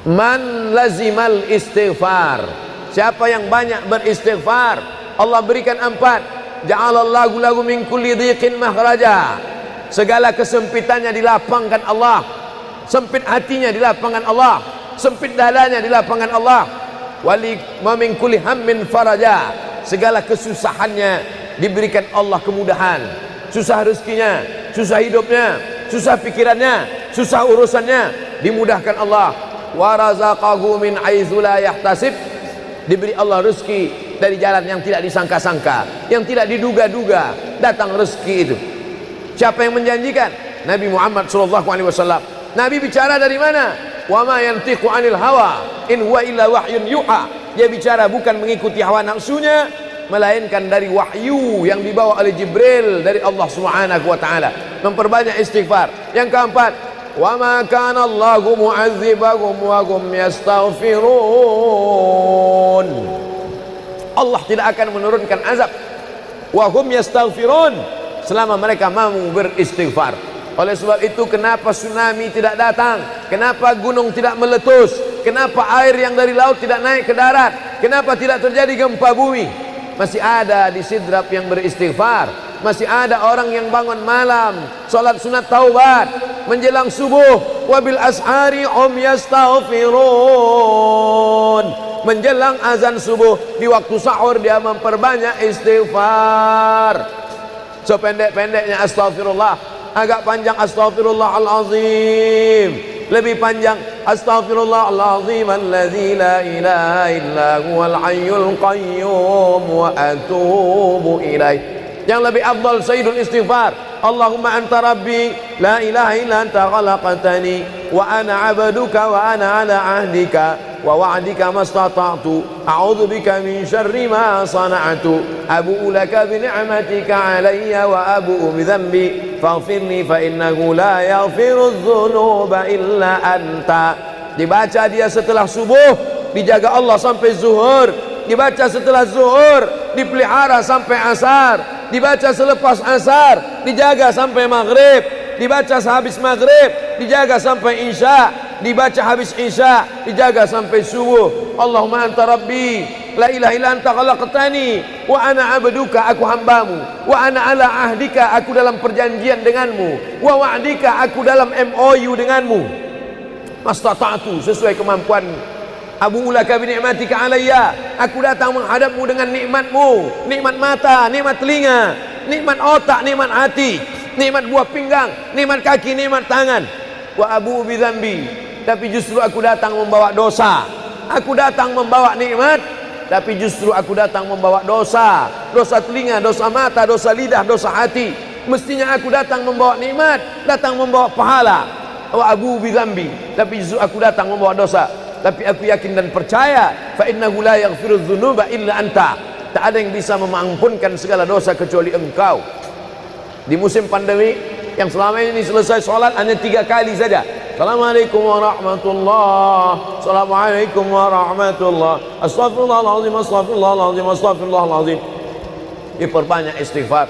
Man lazimal istighfar, siapa yang banyak beristighfar, Allah berikan 4. Ja'alallahu lahu min kulli dhiqin makhraja, segala kesempitannya dilapangkan Allah, sempit hatinya dilapangkan Allah, sempit dadanya dilapangkan Allah. Wali wa min kulli hammin faraja, segala kesusahannya diberikan Allah kemudahan, susah rezekinya, susah hidupnya, susah pikirannya, susah urusannya dimudahkan Allah. Wa razaqahu min haitsu la yahtasib, diberi Allah rezeki dari jalan yang tidak disangka-sangka, yang tidak diduga-duga datang rezeki itu. Siapa yang menjanjikan? Nabi Muhammad SAW. Nabi bicara dari mana? Wa ma yantiqu 'anil hawa in huwa illa wahyun yuha. Dia bicara bukan mengikuti hawa nafsunya, melainkan dari wahyu yang dibawa oleh Jibril dari Allah Subhanahu wa taala. Memperbanyak istighfar. Yang keempat, wa ma kana Allahu mu'adzibahum wa hum yastaghfirun. Allah tidak akan menurunkan azab wa hum yastaghfirun selama mereka mampu beristighfar. Oleh sebab itu, kenapa tsunami tidak datang? Kenapa gunung tidak meletus? Kenapa air yang dari laut tidak naik ke darat? Kenapa tidak terjadi gempa bumi? Masih ada di Sidrap yang beristighfar. Masih ada orang yang bangun malam salat sunat taubat menjelang subuh. Wabil ashari yastaghfirun, menjelang azan subuh, di waktu sahur dia memperbanyak istighfar. Sependek-pendeknya astaghfirullah, agak panjang astaghfirullahalazim, lebih panjang astaghfirullahalazim alladzi la ilaha illa huwal hayyul qayyum wa atubu ilaih. Yang lebih afdal sayyidul istighfar, Allahumma anta rabbi la ilaha illa anta khalaqtani wa ana 'abduka wa ana 'ala 'ahdika wa wa'dika mastata'tu a'udzu bika min syarri ma sana'tu abu'u laka bi ni'matika 'alayya wa abu'u bi dhanbi faghfirli fa innahu la yaghfiru dzunuba illa anta. Dibaca dia setelah subuh, dijaga Allah sampai zuhur. Dibaca setelah zuhur, dipelihara sampai asar. Dibaca selepas asar, dijaga sampai maghrib. Dibaca sehabis maghrib, dijaga sampai isya. Dibaca habis isya, dijaga sampai subuh. Allahumma anta rabbi la ilaha illa anta khalaqtani wa ana 'abduka, aku hambamu, wa ana 'ala ahdika, aku dalam perjanjian denganmu, wa wa'dika, aku dalam MOU denganmu, mastata'tu, sesuai kemampuanmu. Abu ulaka bi ni'matika alayya, aku datang menghadapmu dengan nikmatmu, nikmat mata, nikmat telinga, nikmat otak, nikmat hati, nikmat buah pinggang, nikmat kaki, nikmat tangan. Wa abu bi dzambi, tapi justru aku datang membawa dosa. Aku datang membawa nikmat, tapi justru aku datang membawa dosa. Dosa telinga, dosa mata, dosa lidah, dosa hati. Mestinya aku datang membawa nikmat, datang membawa pahala. Wa abu bi dzambi, tapi justru aku datang membawa dosa. Tapi aku yakin dan percaya, fa innahu la yaghfiru dzunuba illa anta, tak ada yang bisa mengampunkan segala dosa kecuali engkau. Di musim pandemi yang selama ini selesai sholat hanya 3 kali saja. Assalamualaikum warahmatullahi, assalamualaikum warahmatullahi, astagfirullahaladzim, astagfirullahaladzim, astagfirullahaladzim. Diperbanyak istighfar.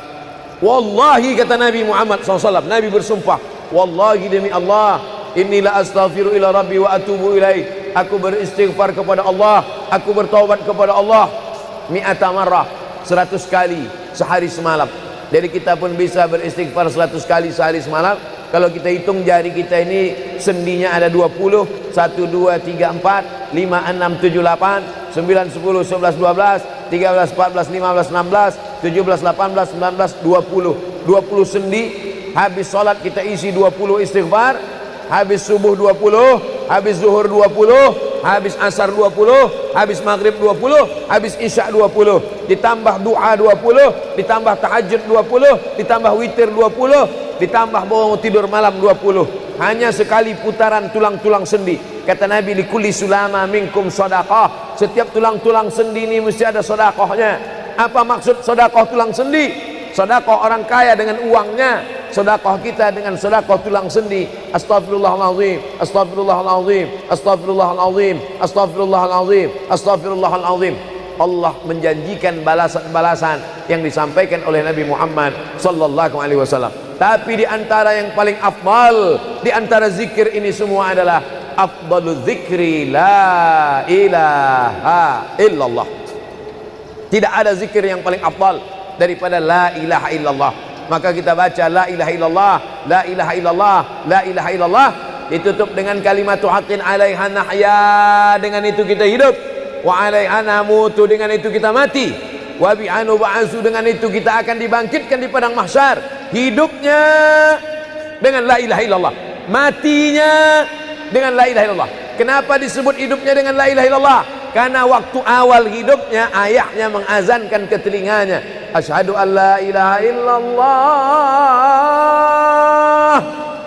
Wallahi, kata Nabi Muhammad SAW, Nabi bersumpah, wallahi demi Allah, inilah astaghfiru ila rabbi wa atubu ilaih, aku beristighfar kepada Allah, aku bertaubat kepada Allah mi'ata marrah, 100 kali sehari semalam. Jadi kita pun bisa beristighfar 100 kali sehari semalam. Kalau kita hitung jari kita ini sendinya ada 20, 1, 2, 3, 4, 5, 6, 7, 8, 9, 10, 11, 12, 13, 14, 15, 16, 17, 18, 19, 20. 20 sendi. Habis sholat kita isi 20 istighfar, habis subuh 20, habis zuhur 20, habis asar 20, habis maghrib 20, habis isya 20, ditambah doa 20, ditambah tahajud 20, ditambah witir 20, ditambah bangun tidur malam 20. Hanya sekali putaran tulang-tulang sendi. Kata Nabi, likulli sulama minkum sedekah, setiap tulang-tulang sendi ini mesti ada sedekahnya. Apa maksud sedekah tulang sendi? Sedekah orang kaya dengan uangnya, sedekah kita dengan sedekah tulang sendi. Astaghfirullahalazim, astaghfirullahalazim, astaghfirullahalazim, astaghfirullahalazim, astaghfirullahalazim. Allah menjanjikan balasan-balasan yang disampaikan oleh Nabi Muhammad sallallahu alaihi wasallam. Tapi di antara yang paling afdal di antara zikir ini semua adalah afdalul dzikri la ilaha illallah. Tidak ada zikir yang paling afdal daripada la ilaha illallah. Maka kita baca la ilaha illallah, la ilaha illallah, la ilaha illallah, ditutup dengan kalimatu haqqin 'alaiha nahya, dengan itu kita hidup, wa 'alaiha namutu, dengan itu kita mati, wa bi'anu ba'su, dengan itu kita akan dibangkitkan di padang mahsyar. Hidupnya dengan la ilaha illallah, matinya dengan la ilaha illallah. Kenapa disebut hidupnya dengan la ilaha illallah? Karena waktu awal hidupnya ayahnya mengazankan ke telinganya, asyhadu an la ilaha illallah.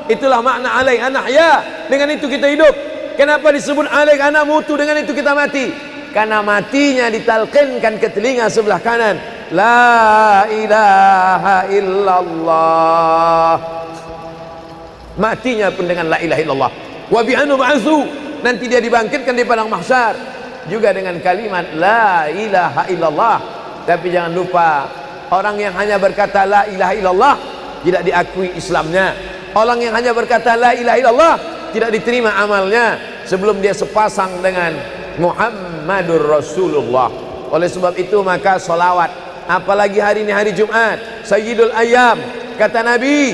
Itulah makna alaiha nahya, dengan itu kita hidup. Kenapa disebut alaiha namutu, dengan itu kita mati? Karena matinya ditalqinkan ke telinga sebelah kanan, la ilaha illallah. Matinya pun dengan la ilaha illallah. Wa bi'anu ba'su, nanti dia dibangkitkan di padang mahsyar juga dengan kalimat la ilaha illallah. Tapi jangan lupa, orang yang hanya berkata la ilaha illallah tidak diakui Islamnya. Orang yang hanya berkata la ilaha illallah tidak diterima amalnya sebelum dia sepasang dengan Muhammadur Rasulullah. Oleh sebab itu maka solawat, apalagi hari ini hari Jumat, Sayyidul Ayyam, kata Nabi,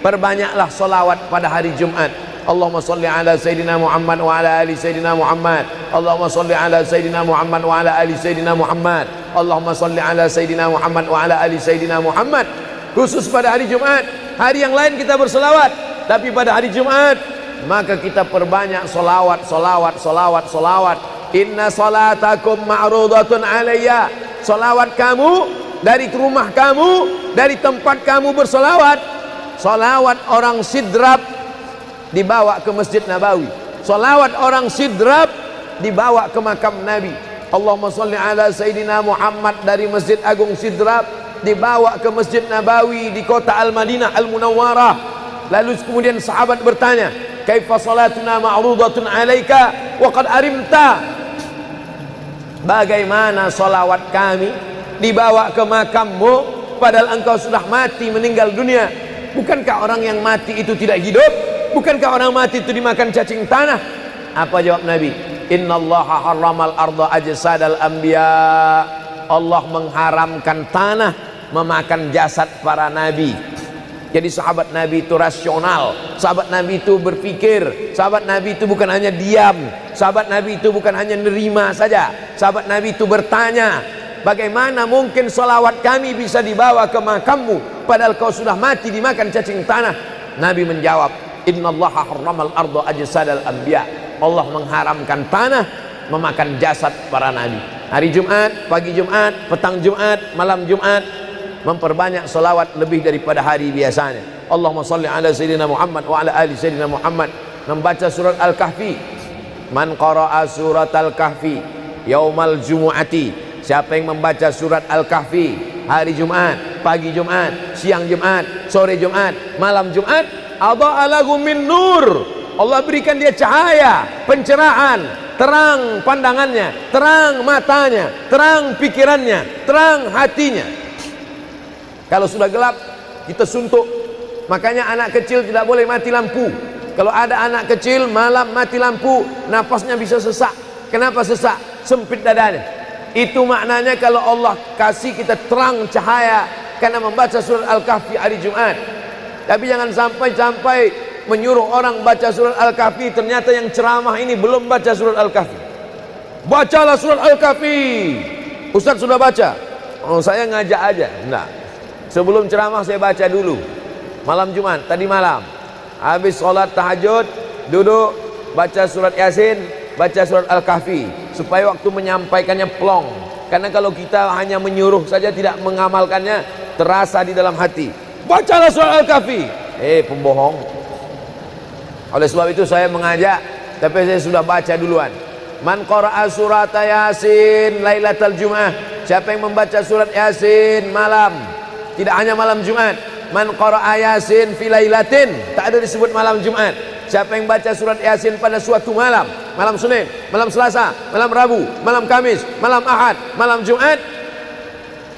perbanyaklah solawat pada hari Jumat. Allahumma salli ala Sayyidina Muhammad wa ala ali Sayyidina Muhammad. Allahumma salli ala Sayyidina Muhammad wa ala ali Sayyidina Muhammad. Allahumma salli ala Sayyidina Muhammad wa ala ali Sayyidina Muhammad. Khusus pada hari Jumat. Hari yang lain kita berselawat, tapi pada hari Jumat maka kita perbanyak solawat, solawat, solawat, solawat. Inna salatakum ma'rudatun alayya. Solawat kamu dari rumah kamu, dari tempat kamu bersolawat. Solawat orang sidrap dibawa ke Masjid Nabawi. Salawat orang sidrap dibawa ke makam Nabi. Allahumma salli ala Sayyidina Muhammad dari Masjid Agung Sidrap dibawa ke Masjid Nabawi di kota Al-Madinah Al-Munawwarah. Lalu kemudian sahabat bertanya, kaifa salatuna ma'rudatun alaika wa qad arimta? Bagaimana salawat kami dibawa ke makammu padahal engkau sudah mati, meninggal dunia? Bukankah orang yang mati itu tidak hidup? Bukankah orang mati itu dimakan cacing tanah? Apa jawab Nabi? Innallaha harramal arda ajsadal anbiya. Allah mengharamkan tanah memakan jasad para nabi. Jadi sahabat Nabi itu rasional. Sahabat Nabi itu berpikir. Sahabat Nabi itu bukan hanya diam. Sahabat Nabi itu bukan hanya nerima saja. Sahabat Nabi itu bertanya, bagaimana mungkin salawat kami bisa dibawa ke makammu padahal kau sudah mati dimakan cacing tanah? Nabi menjawab, innallaha harramal arda ajsadal anbiya. Allah mengharamkan tanah memakan jasad para nabi. Hari Jumat, pagi Jumat, petang Jumat, malam Jumat, memperbanyak salawat lebih daripada hari biasanya. Allahumma salli ala Sayyidina Muhammad wa ala ali Sayyidina Muhammad. Membaca surat Al-Kahfi. Man qara'a surat Al-Kahfi yaumal jumu'ati. Siapa yang membaca surat Al-Kahfi hari Jumat, pagi Jumat, siang Jumat, sore Jumat, malam Jumat, adha'a lahu min nur. Allah berikan dia cahaya, pencerahan, terang pandangannya, terang matanya, terang pikirannya, terang hatinya. Kalau sudah gelap, kita suntuk. Makanya anak kecil tidak boleh mati lampu. Kalau ada anak kecil malam mati lampu, nafasnya bisa sesak. Kenapa sesak? Sempit dadanya. Itu maknanya kalau Allah kasih kita terang cahaya karena membaca surat Al-Kahfi hari Jumat. Tapi jangan sampai menyuruh orang baca surat Al-Kahfi, ternyata yang ceramah ini belum baca surat Al-Kahfi. Bacalah surat Al-Kahfi. Ustaz sudah baca? Oh, saya ngajak aja. Enggak. Sebelum ceramah saya baca dulu. Malam Jumat, tadi malam. Habis sholat tahajud, duduk, baca surat Yasin, baca surat Al-Kahfi. Supaya waktu menyampaikannya plong. Karena kalau kita hanya menyuruh saja tidak mengamalkannya, terasa di dalam hati. Bacalah surat Al-Kahfi. Pembohong. Oleh sebab itu saya mengajak, tapi saya sudah baca duluan. Man qara'a surat Yasin lailatal Jum'ah. Siapa yang membaca surat Yasin malam, tidak hanya malam Jumat. Man qara'a Yasin fi lailatin, tak ada disebut malam Jumat. Siapa yang baca surat Yasin pada suatu malam, malam Senin, malam Selasa, malam Rabu, malam Kamis, malam Ahad, malam Jumat,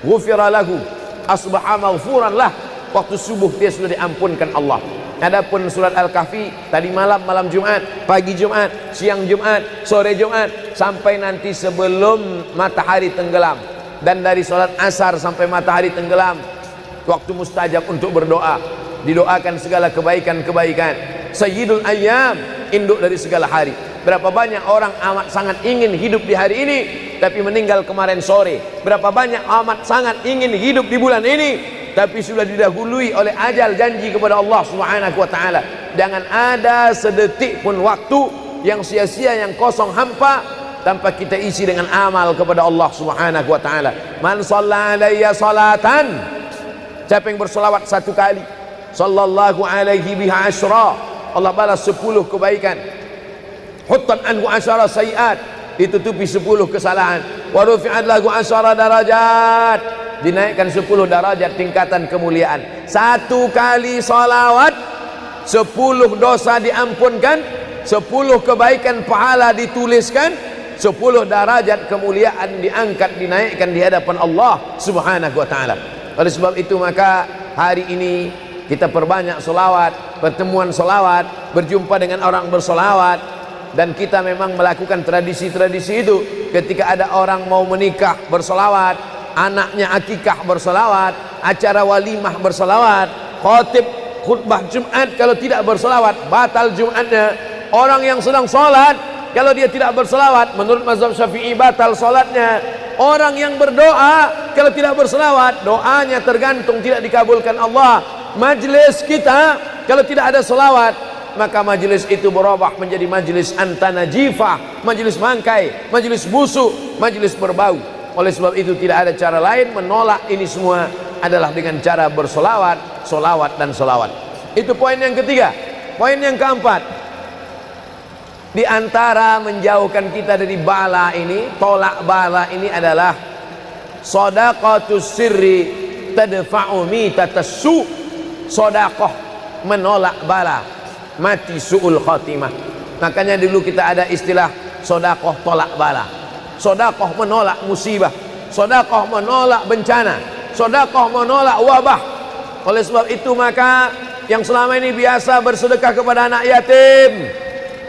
ghufira lahu, asbaha maghfuran lah. Waktu subuh dia sudah diampunkan Allah. Adapun surat Al-Kahfi tadi malam, malam Jumat, pagi Jumat, siang Jumat, sore Jumat, sampai nanti sebelum matahari tenggelam. Dan dari sholat asar sampai matahari tenggelam, waktu mustajab untuk berdoa, didoakan segala kebaikan-kebaikan. Sayyidul Ayyam, induk dari segala hari. Berapa banyak orang amat sangat ingin hidup di hari ini, tapi meninggal kemarin sore. Berapa banyak amat sangat ingin hidup di bulan ini, tapi sudah didahului oleh ajal, janji kepada Allah Subhanahu wa ta'ala. Jangan ada sedetik pun waktu yang sia-sia, yang kosong hampa, tanpa kita isi dengan amal kepada Allah Subhanahu wa ta'ala. Man shalla alayya salatan, siapa yang bersolawat satu kali, sallallahu alaihi biha asyra, Allah balas 10 kebaikan. Huttan anhu asyara sayiat, ditutupi 10 kesalahan. Wa rufi'at lahu asyara darajat, dinaikkan 10 darajat tingkatan kemuliaan. Satu kali salawat 10 dosa diampunkan, 10 kebaikan pahala dituliskan, 10 darajat kemuliaan diangkat, dinaikkan di hadapan Allah Subhanahu wa ta'ala. Oleh sebab itu maka hari ini kita perbanyak solawat, pertemuan solawat, berjumpa dengan orang bersolawat. Dan kita memang melakukan tradisi-tradisi itu. Ketika ada orang mau menikah bersolawat, anaknya akikah bersolawat, acara walimah bersolawat, khotib khutbah Jumat kalau tidak bersolawat batal Jumatnya. Orang yang sedang sholat kalau dia tidak bersolawat, menurut mazhab Syafi'i batal sholatnya. Orang yang berdoa kalau tidak bersolawat, doanya tergantung tidak dikabulkan Allah. Majlis kita kalau tidak ada selawat, maka majlis itu berubah menjadi majlis antanajifah, majlis mangkai, majlis busuk, majlis berbau. Oleh sebab itu tidak ada cara lain menolak ini semua adalah dengan cara bersolawat, solawat dan solawat. Itu poin yang ketiga. Poin yang keempat, di antara menjauhkan kita dari bala ini, tolak bala ini adalah shadaqatus sirri tadfa'u mitatas su'. Sodakoh menolak bala, mati su'ul khotimah. Makanya dulu kita ada istilah sodakoh tolak bala, sodakoh menolak musibah, sodakoh menolak bencana, sodakoh menolak wabah. Oleh sebab itu maka yang selama ini biasa bersedekah kepada anak yatim,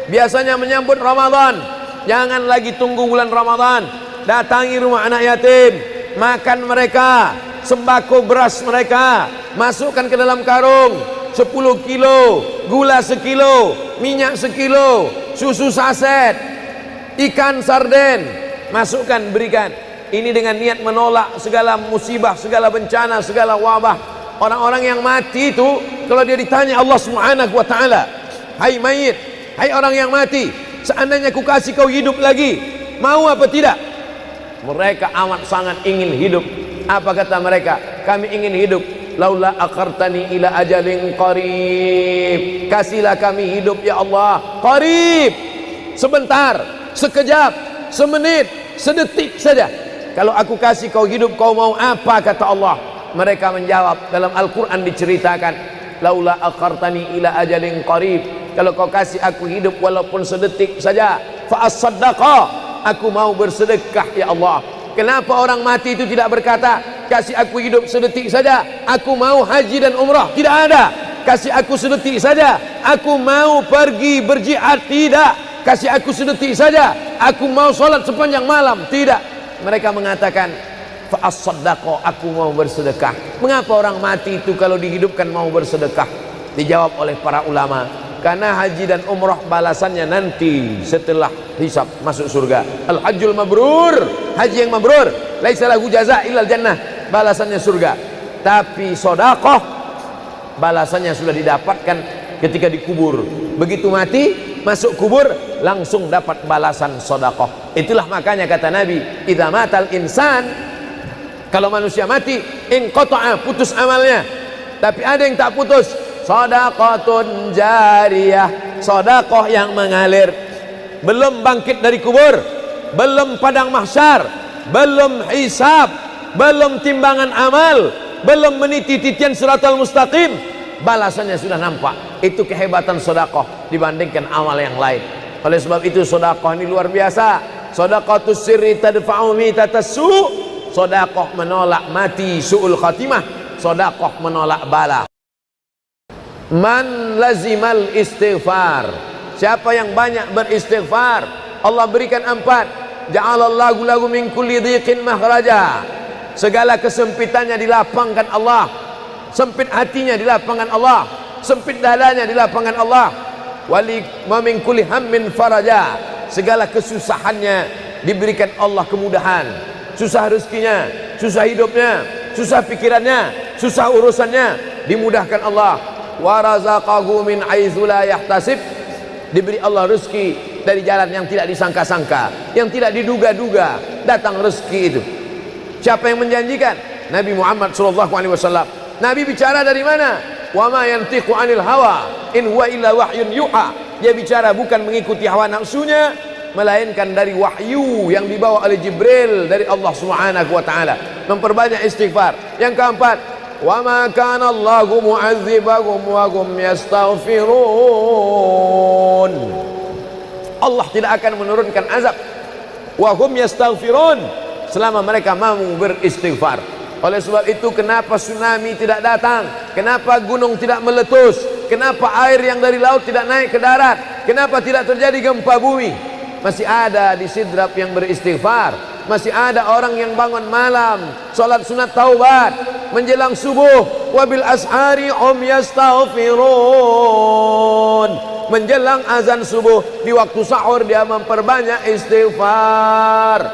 biasanya menyambut Ramadan, jangan lagi tunggu bulan Ramadan, datangi rumah anak yatim, makan mereka, sembako beras mereka, masukkan ke dalam karung 10 kilo, gula sekilo, minyak sekilo, susu saset, ikan sarden, masukkan, berikan. Ini dengan niat menolak segala musibah, segala bencana, segala wabah. Orang-orang yang mati itu kalau dia ditanya Allah Subhanahu wa ta'ala, hai mayit, hai orang yang mati, seandainya ku kasih kau hidup lagi, mau apa tidak? Mereka amat sangat ingin hidup. Apa kata mereka? Kami ingin hidup. Laula akhartani ila ajalin qarib, kasihlah kami hidup ya Allah qarib, sebentar, sekejap, semenit, sedetik saja. Kalau aku kasih kau hidup, kau mau apa? Kata Allah. Mereka menjawab, dalam Al-Quran diceritakan, laula akhartani ila ajalin qarib, kalau kau kasih aku hidup walaupun sedetik saja, fa as-saddaqa, aku mau bersedekah ya Allah. Kenapa orang mati itu tidak berkata, kasih aku hidup sedetik saja, aku mau haji dan umrah? Tidak ada. Kasih aku sedetik saja, aku mau pergi berjihad? Tidak. Kasih aku sedetik saja, aku mau sholat sepanjang malam? Tidak. Mereka mengatakan, fa'as-saddaqa, aku mau bersedekah. Mengapa orang mati itu kalau dihidupkan mau bersedekah? Dijawab oleh para ulama, karena haji dan umrah balasannya nanti setelah hisab masuk surga. Al-hajjul mabrur, haji yang mabrur, laisa lahu jaza illal jannah, balasannya surga. Tapi sedekah balasannya sudah didapatkan ketika dikubur. Begitu mati masuk kubur langsung dapat balasan sedekah. Itulah makanya kata Nabi, idza matal insan, kalau manusia mati, inqata'a, putus amalnya. Tapi ada yang tak putus, shadaqatun jariyah, sedekah yang mengalir. Belum bangkit dari kubur, belum padang mahsyar, belum hisab, belum timbangan amal, belum meniti titian siratal mustaqim, balasannya sudah nampak. Itu kehebatan sedekah dibandingkan amal yang lain. Oleh sebab itu sedekah ini luar biasa. Shadaqatus sirri tadfa'u mitatas su', sedekah menolak mati su'ul khatimah, sedekah menolak bala. Man lazimal istighfar, siapa yang banyak beristighfar, Allah berikan 4. Ja'alallahu lahu min kulli dhiqin makhraja, segala kesempitannya dilapangkan Allah, sempit hatinya dilapangkan Allah, sempit dadanya dilapangkan Allah. Wali wa min kulli hammin faraja, segala kesusahannya diberikan Allah kemudahan, susah rezekinya, susah hidupnya, susah pikirannya, susah urusannya dimudahkan Allah. Wa razaqahu min haitsu la yahtasib, diberi Allah rezeki dari jalan yang tidak disangka-sangka, yang tidak diduga-duga datang rezeki itu. Siapa yang menjanjikan? Nabi Muhammad SAW. Nabi bicara dari mana? Wa ma yantiqu 'anil hawa in huwa illa wahyun yuha. Dia bicara bukan mengikuti hawa nafsunya, melainkan dari wahyu yang dibawa oleh Jibril dari Allah Subhanahu wa taala. Memperbanyak istighfar. Yang keempat, wa ma kana Allahu mu'adzibahum wa hum yastaghfirun. Allah tidak akan menurunkan azab wa hum yastaghfirun selama mereka mau beristighfar. Oleh sebab itu, kenapa tsunami tidak datang? Kenapa gunung tidak meletus? Kenapa air yang dari laut tidak naik ke darat? Kenapa tidak terjadi gempa bumi? Masih ada di Sidrap yang beristighfar. Masih ada orang yang bangun malam salat sunat taubat menjelang subuh. Wabil ashari yastaghfirun, menjelang azan subuh, di waktu sahur dia memperbanyak istighfar.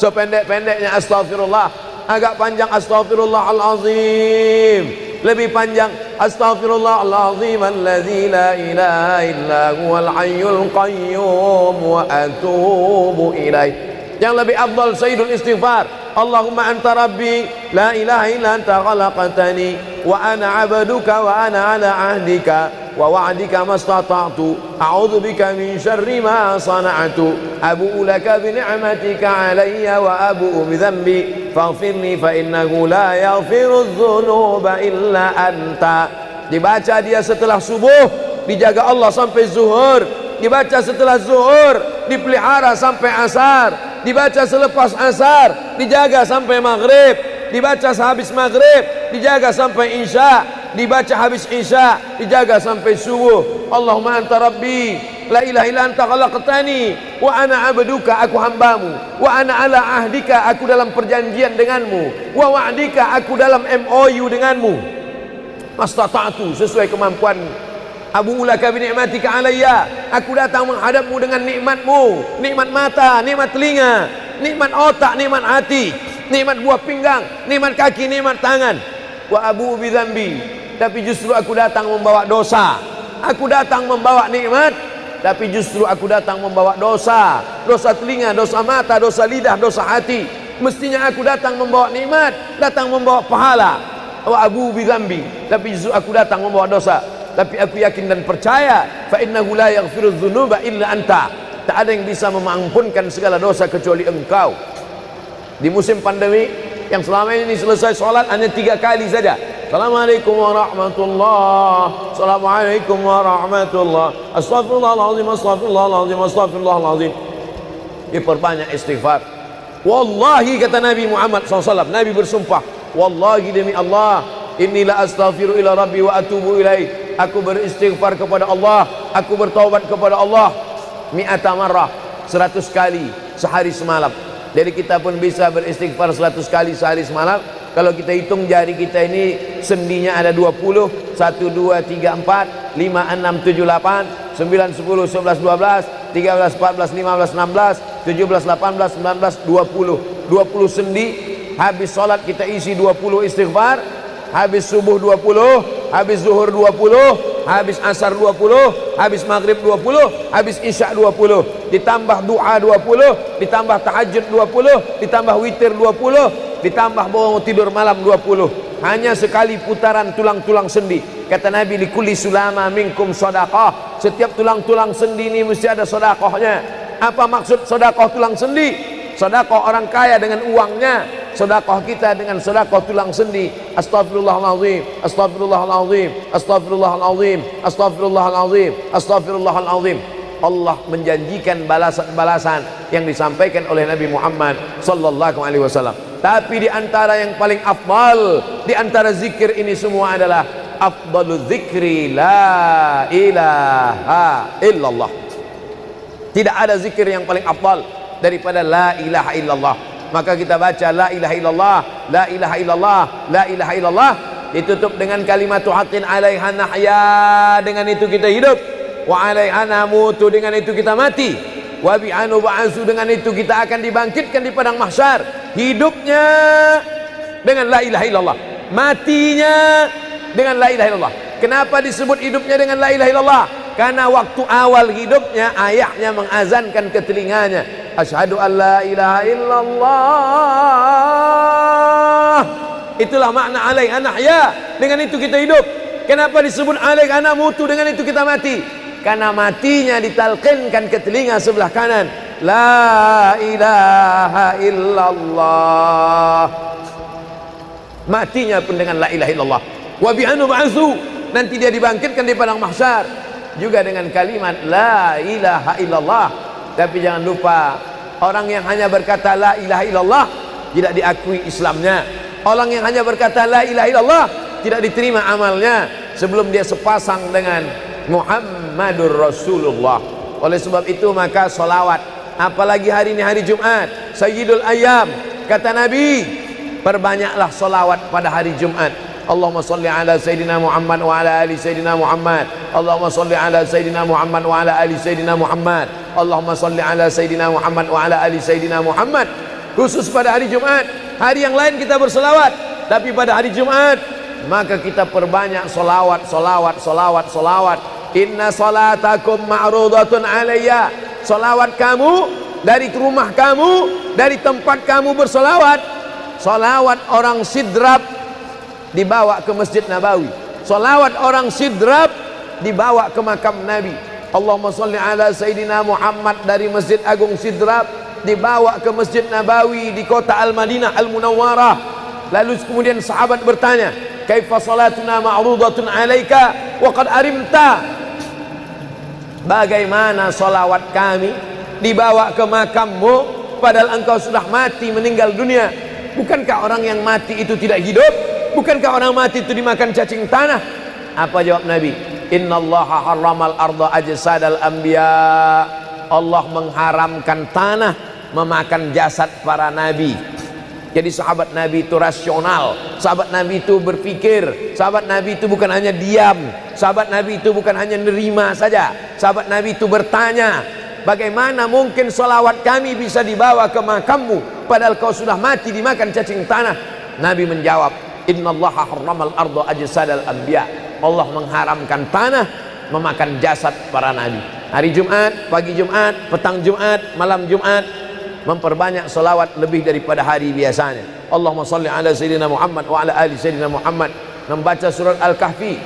Sependek-pendeknya astaghfirullah, agak panjang astaghfirullahalazim, lebih panjang astaghfirullahalazim alladzi la ilaha illa huwal hayyul qayyum wa atubu ilaih. Yang lebih afdal sayyidul istighfar, Allahumma anta rabbi la ilaha illa anta khalaqtani wa ana 'abduka wa ana 'ala 'ahdika wa wa'dika mastata'tu a'udzu bika min syarri ma sana'tu abu'u laka bi ni'matika 'alayya wa abu'u bi dhanbi faghfirli fa innahu la yaghfiru dzunuba illa anta. Dibaca dia setelah subuh, dijaga Allah sampai zuhur. Dibaca setelah zuhur, dipelihara sampai asar. Dibaca selepas asar, dijaga sampai maghrib. Dibaca sehabis maghrib, dijaga sampai isya. Dibaca habis isya, dijaga sampai subuh. Allahumma anta rabbi la ilaha illa anta khalaqtani wa ana 'abduka, aku hambamu, wa ana 'ala ahdika, aku dalam perjanjian denganmu, wa wa'dika, aku dalam MOU denganmu, mastata'tu, sesuai kemampuanmu. Abu ulaka bi ni'matika alayya, aku datang menghadapmu dengan nikmatmu, nikmat mata, nikmat telinga, nikmat otak, nikmat hati, nikmat buah pinggang, nikmat kaki, nikmat tangan. Wa abu bi dzambi, tapi justru aku datang membawa dosa. Aku datang membawa nikmat, tapi justru aku datang membawa dosa. Dosa telinga, dosa mata, dosa lidah, dosa hati. Mestinya aku datang membawa nikmat, datang membawa pahala. Wa abu bi dzambi, tapi justru aku datang membawa dosa. Tapi aku yakin dan percaya, fa innahu la yaghfiru dzunuba illa anta, tak ada yang bisa mengampunkan segala dosa kecuali engkau. Di musim pandemi yang selama ini selesai sholat hanya 3 kali saja. Assalamualaikum warahmatullahi, Assalamualaikum warahmatullahi, Astaghfirullahaladzim, Astaghfirullahaladzim, Astaghfirullahaladzim. Diperbanyak istighfar. Wallahi, kata Nabi Muhammad SAW, Nabi bersumpah, wallahi demi Allah, inilah astaghfiru ila rabbi wa atubu ilaih, aku beristighfar kepada Allah, aku bertaubat kepada Allah mi'ata marrah, 100 kali sehari semalam. Jadi kita pun bisa beristighfar 100 kali sehari semalam. Kalau kita hitung jari kita ini sendinya ada 20, 1, 2, 3, 4, 5, 6, 7, 8, 9, 10, 11, 12, 13, 14, 15, 16, 17, 18, 19, 20. 20 sendi. Habis sholat kita isi 20 istighfar, habis subuh 20, habis zuhur 20, habis asar 20, habis maghrib 20, habis isya 20, ditambah doa 20, ditambah tahajud 20, ditambah witir 20, ditambah bangun tidur malam 20. Hanya sekali putaran tulang-tulang sendi. Kata Nabi, likulli sulama minkum sedekah, setiap tulang-tulang sendi ini mesti ada sedekahnya. Apa maksud sedekah tulang sendi? Sedekah orang kaya dengan uangnya, sedekah kita dengan sedekah tulang sendi. Astaghfirullahalazim, astaghfirullahalazim, astaghfirullahalazim, astaghfirullahalazim, astaghfirullahalazim. Allah menjanjikan balasan-balasan yang disampaikan oleh Nabi Muhammad sallallahu alaihi wasallam. Tapi di antara yang paling afdal di antara zikir ini semua adalah afdalu dzikri la ilaha illallah. Tidak ada zikir yang paling afdal daripada la ilaha illallah. Maka kita baca la ilaha illallah, la ilaha illallah, la ilaha illallah, ditutup dengan kalimatu haqqin 'alaiha nahya, dengan itu kita hidup, wa 'alaiha namutu, dengan itu kita mati, wa bi'anu ba'su, dengan itu kita akan dibangkitkan di padang mahsyar. Hidupnya dengan la ilaha illallah, matinya dengan la ilaha illallah. Kenapa disebut hidupnya dengan la ilaha illallah? Karena waktu awal hidupnya ayahnya mengazankan ke telinganya, asyhadu an la ilaha illallah. Itulah makna alaiha nahya, dengan itu kita hidup. Kenapa disebut alaiha namutu, dengan itu kita mati? Karena matinya ditalqinkan ke telinga sebelah kanan, la ilaha illallah. Matinya pun dengan la ilaha illallah. Wa bi'anu ba'su, nanti dia dibangkitkan di padang mahsyar juga dengan kalimat la ilaha illallah. Tapi jangan lupa, orang yang hanya berkata la ilaha illallah tidak diakui Islamnya. Orang yang hanya berkata la ilaha illallah tidak diterima amalnya sebelum dia sepasang dengan Muhammadur Rasulullah. Oleh sebab itu maka solawat, apalagi hari ini hari Jumat, Sayyidul Ayyam, kata Nabi, perbanyaklah solawat pada hari Jumat. Allahumma salli ala Sayyidina Muhammad wa ala ali Sayyidina Muhammad. Allahumma salli ala Sayyidina Muhammad wa ala ali Sayyidina Muhammad. Allahumma salli ala Sayyidina Muhammad wa ala ali Sayyidina Muhammad. Khusus pada hari Jumat. Hari yang lain kita berselawat, tapi pada hari Jumat maka kita perbanyak solawat, solawat, solawat, solawat. Inna salatakum ma'rudatun alayya. Solawat kamu dari rumah kamu, dari tempat kamu bersolawat. Solawat orang sidrap dibawa ke Masjid Nabawi. Salawat orang sidrap dibawa ke makam Nabi. Allahumma salli ala Sayyidina Muhammad dari Masjid Agung Sidrap dibawa ke Masjid Nabawi di kota Al-Madinah Al-Munawwarah. Lalu kemudian sahabat bertanya, kaifa salatuna ma'rudatun alaika wa qad arimta? Bagaimana salawat kami dibawa ke makammu padahal engkau sudah mati, meninggal dunia? Bukankah orang yang mati itu tidak hidup? Bukankah orang mati itu dimakan cacing tanah? Apa jawab Nabi? Innallaha harramal arda ajsadal anbiya. Allah mengharamkan tanah memakan jasad para nabi. Jadi sahabat Nabi itu rasional. Sahabat Nabi itu berpikir. Sahabat Nabi itu bukan hanya diam. Sahabat Nabi itu bukan hanya nerima saja. Sahabat Nabi itu bertanya, bagaimana mungkin salawat kami bisa dibawa ke makammu padahal kau sudah mati dimakan cacing tanah? Nabi menjawab, innallaha harramal arda ajsadal anbiya. Allah mengharamkan tanah memakan jasad para nabi. Hari Jumat, pagi Jumat, petang Jumat, malam Jumat, memperbanyak salawat lebih daripada hari biasanya. Allahumma salli ala Sayyidina Muhammad wa ala ali Sayyidina Muhammad. Membaca surat Al-Kahfi.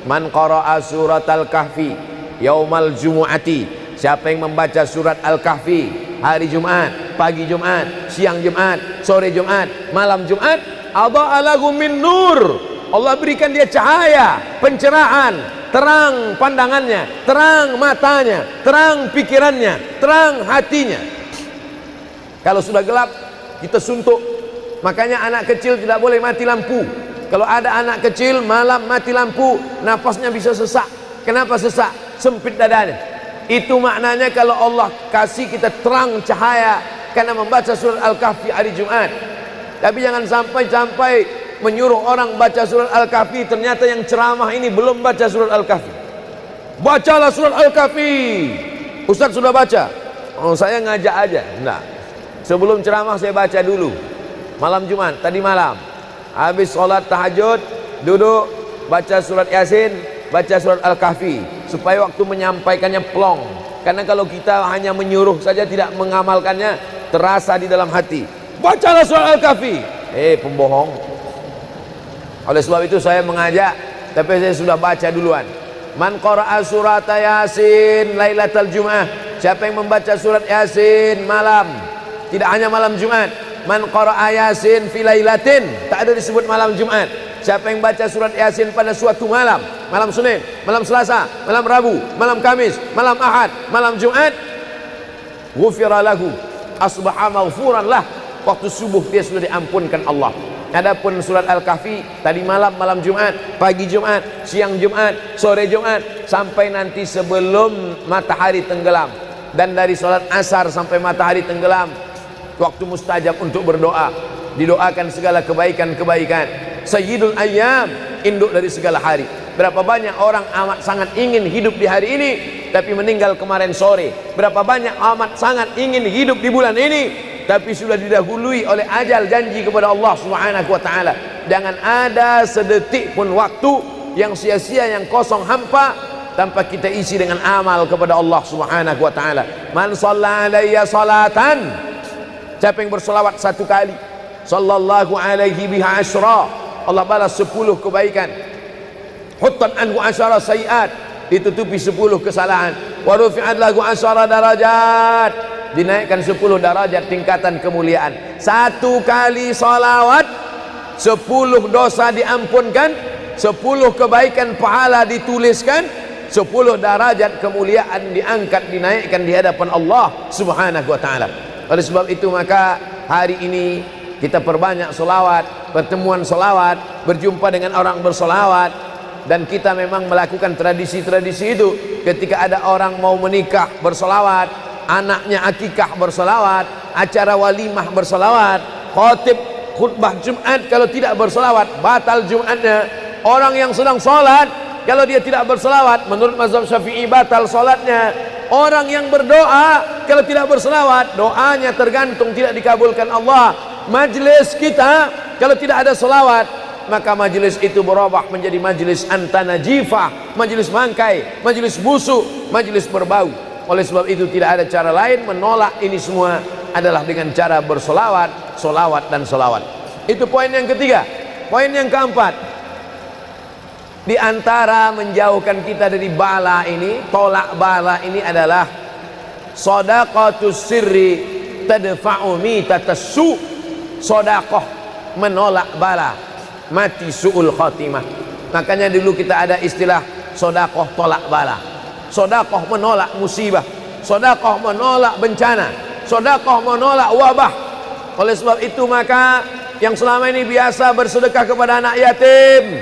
Man qara'a surat Al-Kahfi yaumal jumu'ati. Siapa yang membaca surat Al-Kahfi hari Jumat, pagi Jumat, siang Jumat, sore Jumat, malam Jumat, adha'a lahu min nur. Allah berikan dia cahaya, pencerahan, terang pandangannya, terang matanya, terang pikirannya, terang hatinya. Kalau sudah gelap, kita suntuk. Makanya anak kecil tidak boleh mati lampu. Kalau ada anak kecil malam mati lampu, nafasnya bisa sesak. Kenapa sesak? Sempit dadanya. Itu maknanya kalau Allah kasih kita terang cahaya karena membaca surat Al-Kahfi hari Jumat. Tapi jangan sampai menyuruh orang baca surat Al-Kahfi, ternyata yang ceramah ini belum baca surat Al-Kahfi. Bacalah surat Al-Kahfi. Ustaz sudah baca? Oh, saya ngajak aja. Enggak. Sebelum ceramah saya baca dulu. Malam Jumat, tadi malam. Habis sholat tahajud, duduk, baca surat Yasin, baca surat Al-Kahfi. Supaya waktu menyampaikannya plong. Karena kalau kita hanya menyuruh saja tidak mengamalkannya, terasa di dalam hati. Bacalah surat Al-Kahfi. Pembohong. Oleh sebab itu saya mengajak, tapi saya sudah baca duluan. Man qara'a surat Yasin lailatal Jum'ah. Siapa yang membaca surat Yasin malam, tidak hanya malam Jumat. Man qara'a Yasin fi lailatin, tak ada disebut malam Jumat. Siapa yang baca surat Yasin pada suatu malam, malam Senin, malam Selasa, malam Rabu, malam Kamis, malam Ahad, malam Jumat, ghufira lahu, asbaha maghfuran lah. Waktu subuh dia sudah diampunkan Allah. Adapun surat Al-Kahfi tadi malam, malam Jumat, pagi Jumat, siang Jumat, sore Jumat, sampai nanti sebelum matahari tenggelam. Dan dari salat asar sampai matahari tenggelam, waktu mustajab untuk berdoa, didoakan segala kebaikan-kebaikan. Sayyidul Ayyam, induk dari segala hari. Berapa banyak orang amat sangat ingin hidup di hari ini, tapi meninggal kemarin sore. Berapa banyak amat sangat ingin hidup di bulan ini, tapi sudah didahului oleh ajal, janji kepada Allah Subhanahu wa taala. Jangan ada sedetik pun waktu yang sia-sia, yang kosong hampa, tanpa kita isi dengan amal kepada Allah Subhanahu wa taala. Man shalla alayya salatan, siapa yang bersolawat satu kali, sallallahu alaihi biha asyra, Allah balas 10 kebaikan. Huttan anhu asyara sayiat, ditutupi 10 kesalahan. Wa rufi'at lahu asyara darajat, dinaikkan 10 darajat tingkatan kemuliaan. Satu kali salawat 10 dosa diampunkan, 10 kebaikan pahala dituliskan, 10 derajat kemuliaan diangkat, dinaikkan di hadapan Allah Subhanahu wa taala. Oleh sebab itu maka hari ini kita perbanyak solawat, pertemuan solawat, berjumpa dengan orang bersolawat. Dan kita memang melakukan tradisi-tradisi itu. Ketika ada orang mau menikah bersolawat, anaknya akikah bersolawat, acara walimah bersolawat, khotib khutbah Jumat kalau tidak bersolawat batal Jumatnya. Orang yang sedang sholat kalau dia tidak bersolawat, menurut mazhab Syafi'i batal sholatnya. Orang yang berdoa kalau tidak bersolawat, doanya tergantung tidak dikabulkan Allah. Majlis kita kalau tidak ada solawat, maka majlis itu berubah menjadi majlis antanajifah, majlis mangkai, majlis busuk, majlis berbau. Oleh sebab itu tidak ada cara lain menolak ini semua adalah dengan cara bersolawat, solawat dan solawat. Itu poin yang ketiga. Poin yang keempat, di antara menjauhkan kita dari bala ini, tolak bala ini adalah shadaqatus sirri tadfa'u mitatas su'. Sodakoh menolak bala, mati su'ul khotimah. Makanya dulu kita ada istilah sodakoh tolak bala, sodakoh menolak musibah, sodakoh menolak bencana, sodakoh menolak wabah. Oleh sebab itu maka yang selama ini biasa bersedekah kepada anak yatim,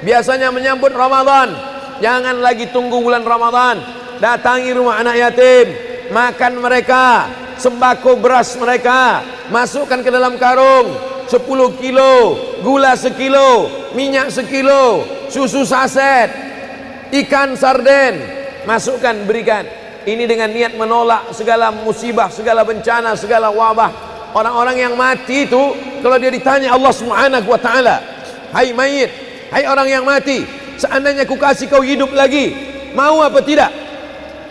biasanya menyambut Ramadan, jangan lagi tunggu bulan Ramadan, datangi rumah anak yatim, makan mereka, sembako beras mereka, masukkan ke dalam karung 10 kilo, gula sekilo, minyak sekilo, susu saset, ikan sarden, masukkan, berikan. Ini dengan niat menolak segala musibah, segala bencana, segala wabah. Orang-orang yang mati itu kalau dia ditanya Allah Subhanahu wa taala, hai mayit, hai orang yang mati, seandainya ku kasih kau hidup lagi, mau apa tidak?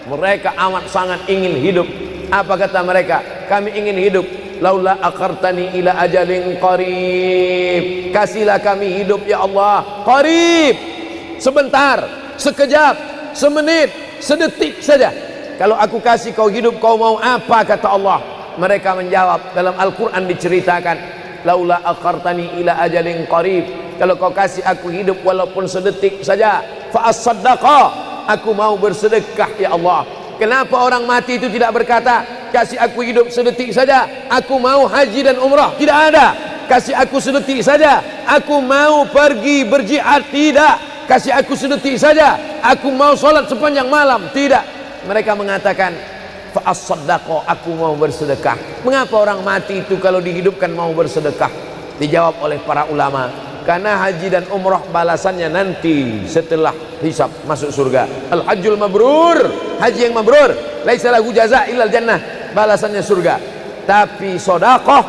Mereka amat sangat ingin hidup. Apa kata mereka? Kami ingin hidup. Laula akhartani ila ajalin qarib, kasihlah kami hidup ya Allah qarib, sebentar, sekejap, semenit, sedetik saja. Kalau aku kasih kau hidup, kau mau apa? Kata Allah. Mereka menjawab, dalam Al-Quran diceritakan, laula akhartani ila ajalin qarib, kalau kau kasih aku hidup walaupun sedetik saja, fa as-saddaqa, aku mau bersedekah ya Allah. Kenapa orang mati itu tidak berkata, kasih aku hidup sedetik saja, aku mau haji dan umrah? Tidak ada. Kasih aku sedetik saja, aku mau pergi berjihad? Tidak. Kasih aku sedetik saja, aku mau sholat sepanjang malam? Tidak. Mereka mengatakan, fa'as-saddaqa, aku mau bersedekah. Mengapa orang mati itu kalau dihidupkan mau bersedekah? Dijawab oleh para ulama, karena haji dan umrah balasannya nanti setelah hisab masuk surga. Al-hajjul mabrur, haji yang mabrur, laisa lahu jaza illal jannah, balasannya surga. Tapi sedekah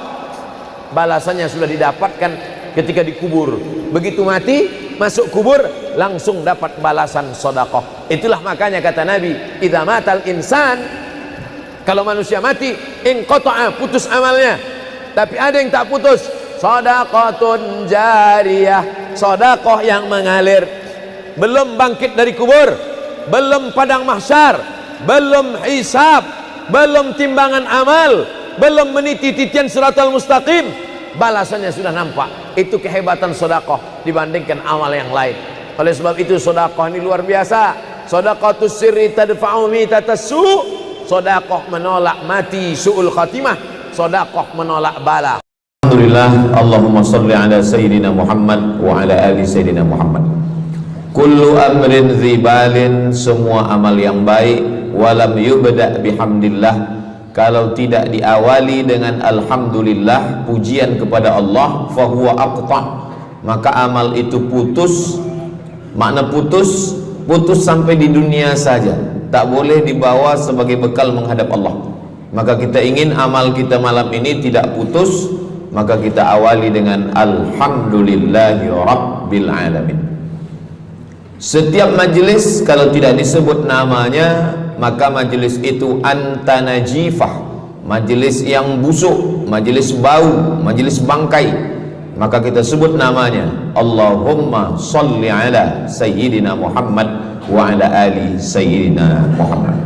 balasannya sudah didapatkan ketika dikubur. Begitu mati masuk kubur langsung dapat balasan sedekah. Itulah makanya kata Nabi, idza matal insan, kalau manusia mati, inqata'a, putus amalnya. Tapi ada yang tak putus, shadaqatun jariyah, sedekah yang mengalir. Belum bangkit dari kubur, belum padang mahsyar, belum hisab, belum timbangan amal, belum meniti titian siratal mustaqim, balasannya sudah nampak. Itu kehebatan sedekah dibandingkan amal yang lain. Oleh sebab itu sedekah ini luar biasa. Shadaqatus sirri tadfa'u mitatas su', sedekah menolak mati su'ul khatimah, sedekah menolak bala. Alhamdulillah, Allahumma salli ala Sayyidina Muhammad wa ala ali Sayyidina Muhammad. Kullu amrin zibalin, semua amal yang baik, walam yubda' bihamdillah, kalau tidak diawali dengan alhamdulillah, pujian kepada Allah, fahuwa aqta', maka amal itu putus. Makna putus, putus sampai di dunia saja, tak boleh dibawa sebagai bekal menghadap Allah. Maka kita ingin amal kita malam ini tidak putus, maka kita awali dengan alhamdulillahi rabbil alamin. Setiap majelis kalau tidak disebut namanya, maka majelis itu antanajifah, majelis yang busuk, majelis bau, majelis bangkai. Maka kita sebut namanya, Allahumma salli ala Sayyidina Muhammad wa ala ali Sayyidina Muhammad.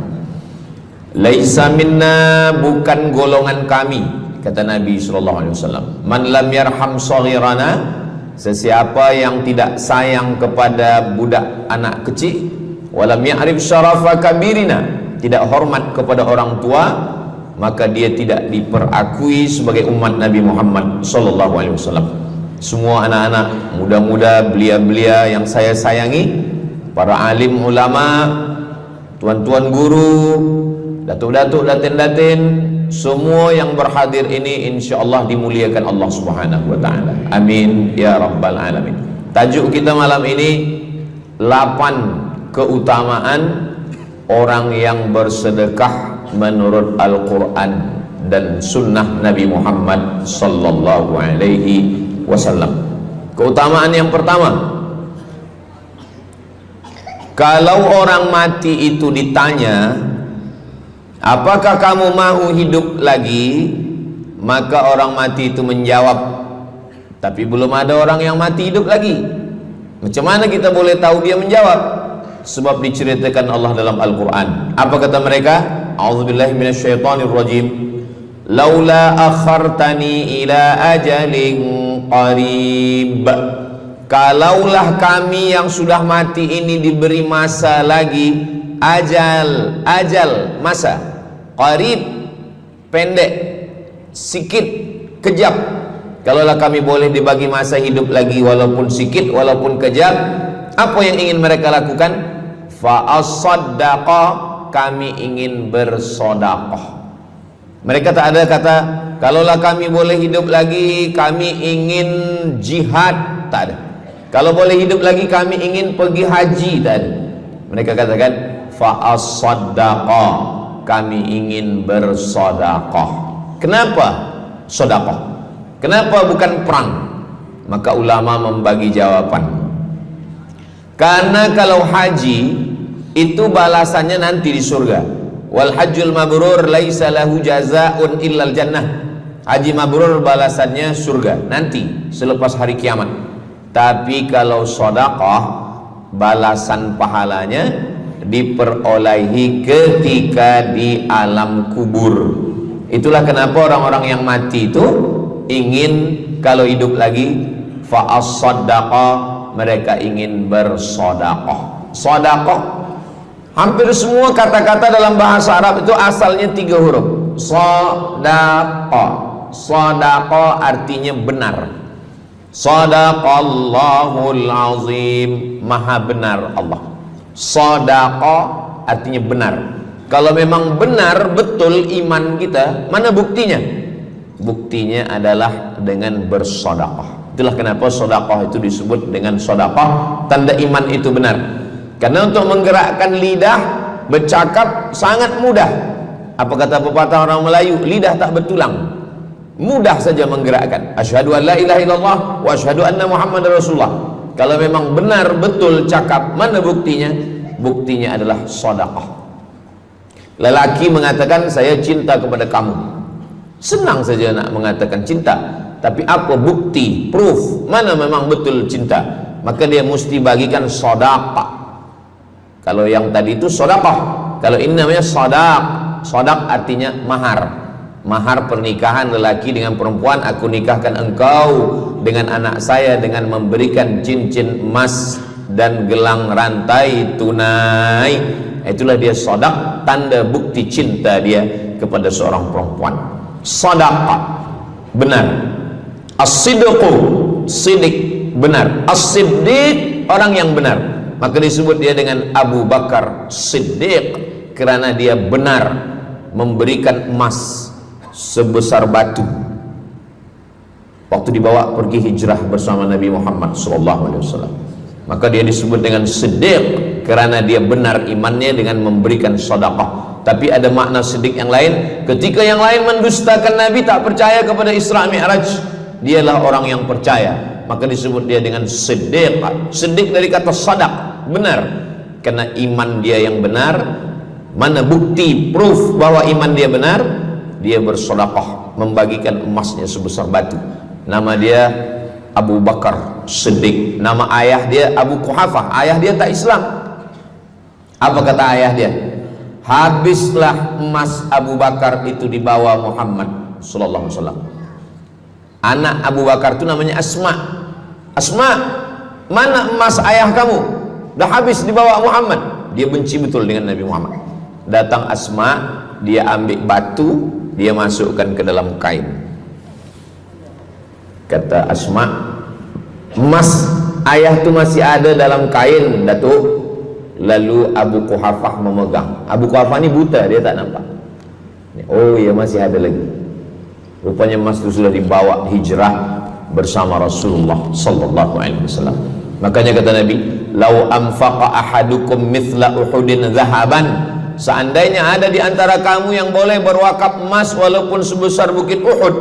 Laisa minna, bukan golongan kami, kata Nabi SAW. Man lam yarham saghirana, sesiapa yang tidak sayang kepada budak anak kecil, walam ya'rif syarafa kabirina, tidak hormat kepada orang tua, maka dia tidak diperakui sebagai umat Nabi Muhammad SAW. Semua anak-anak muda-muda, belia-belia yang saya sayangi, para alim ulama, tuan-tuan guru, datuk-datuk, datin-datin, semua yang berhadir ini insyaallah dimuliakan Allah Subhanahu wa taala. Amin ya rabbal alamin. Tajuk kita malam ini 8 keutamaan orang yang bersedekah menurut Al-Qur'an dan sunnah Nabi Muhammad sallallahu alaihi wasallam. Keutamaan yang pertama, kalau orang mati itu ditanya, apakah kamu mau hidup lagi? Maka orang mati itu menjawab, tapi belum ada orang yang mati hidup lagi. Macam mana kita boleh tahu dia menjawab? Sebab diceritakan Allah dalam Al-Quran. Apa kata mereka? A'udzubillahi minasyaitonirrajim. Laula akhartani ila ajalin qarib, kalaulah kami yang sudah mati ini diberi masa lagi, ajal masa, qarib pendek, sikit, kejap. Kalaulah kami boleh dibagi masa hidup lagi walaupun sikit, walaupun kejap, apa yang ingin mereka lakukan? Fa as-saddaqa, kami ingin bersodaqah. Mereka tak ada kata, kalaulah kami boleh hidup lagi, kami ingin jihad, tak ada. Kalau boleh hidup lagi, kami ingin pergi haji, tak ada. Mereka katakan, fa as-saddaqa, kami ingin bersodaqah. Kenapa sodaqah? Kenapa bukan perang? Maka ulama membagi jawaban. Karena kalau haji itu balasannya nanti di surga. Wal hajjul mabrur laisa lahu jazaa'un illal jannah. Haji mabrur balasannya surga nanti selepas hari kiamat. Tapi kalau sedekah, balasan pahalanya diperolehi ketika di alam kubur. Itulah kenapa orang-orang yang mati itu ingin kalau hidup lagi, fa as-sadaqah, mereka ingin bersedekah. Sedekah, hampir semua kata-kata dalam bahasa Arab itu asalnya 3 huruf. Sadaqah. Sadaqah artinya benar. Sadaqallahul azim, maha benar Allah. Sadaqah artinya benar. Kalau memang benar betul iman kita, mana buktinya? Buktinya adalah dengan bersedekah. Itulah kenapa sedekah itu disebut dengan sedekah, tanda iman itu benar. Karena untuk menggerakkan lidah bercakap sangat mudah. Apa kata pepatah orang Melayu? Lidah tak bertulang, mudah saja menggerakkan. Asyhadu an la ilaha illallah wa asyhadu anna Muhammadar Rasulullah. Kalau memang benar betul cakap, mana buktinya? Buktinya adalah sedekah. Lelaki mengatakan saya cinta kepada kamu, senang saja nak mengatakan cinta, tapi apa bukti, proof, mana memang betul cinta? Maka dia mesti bagikan sedekah. Kalau yang tadi itu sedekah, kalau ini namanya sadaq. Sadaq artinya mahar. Mahar pernikahan lelaki dengan perempuan, aku nikahkan engkau dengan anak saya dengan memberikan cincin emas dan gelang rantai tunai. Itulah dia sadaq, tanda bukti cinta dia kepada seorang perempuan. Sadaqah, benar. As-sidqu, sidik, benar. As-siddiq, orang yang benar. Maka disebut dia dengan Abu Bakar Siddiq, karena dia benar memberikan emas sebesar batu waktu dibawa pergi hijrah bersama Nabi Muhammad SAW. Maka dia disebut dengan Siddiq karena dia benar imannya dengan memberikan sedekah. Tapi ada makna siddiq yang lain. Ketika yang lain mendustakan Nabi, tak percaya kepada Isra Mi'raj, dialah orang yang percaya, maka disebut dia dengan siddiq. Siddiq dari kata sadaq, benar, karena iman dia yang benar. Mana bukti, proof bahwa iman dia benar? Dia bersedekah, membagikan emasnya sebesar batu. Nama dia Abu Bakar Siddiq. Nama ayah dia Abu Quhafah. Ayah dia tak Islam. Apa kata ayah dia? Habislah emas Abu Bakar itu dibawa Muhammad sallallahu alaihi wasallam. Anak Abu Bakar itu namanya Asma. Asma, mana emas ayah kamu? Dah habis dibawa Muhammad. Dia benci betul dengan Nabi Muhammad. Datang Asma, dia ambil batu, dia masukkan ke dalam kain. Kata Asma, emas ayah tu masih ada dalam kain, Datuk. Lalu Abu Quhafah memegang. Abu Quhafah ni buta, dia tak nampak. Oh ya, masih ada lagi. Rupanya emas itu sudah dibawa hijrah bersama Rasulullah sallallahu alaihi wasallam. Makanya kata Nabi, "Lau anfaqa ahadukum mithla Uhudin zahaban." Seandainya ada di antara kamu yang boleh berwakaf emas walaupun sebesar bukit Uhud.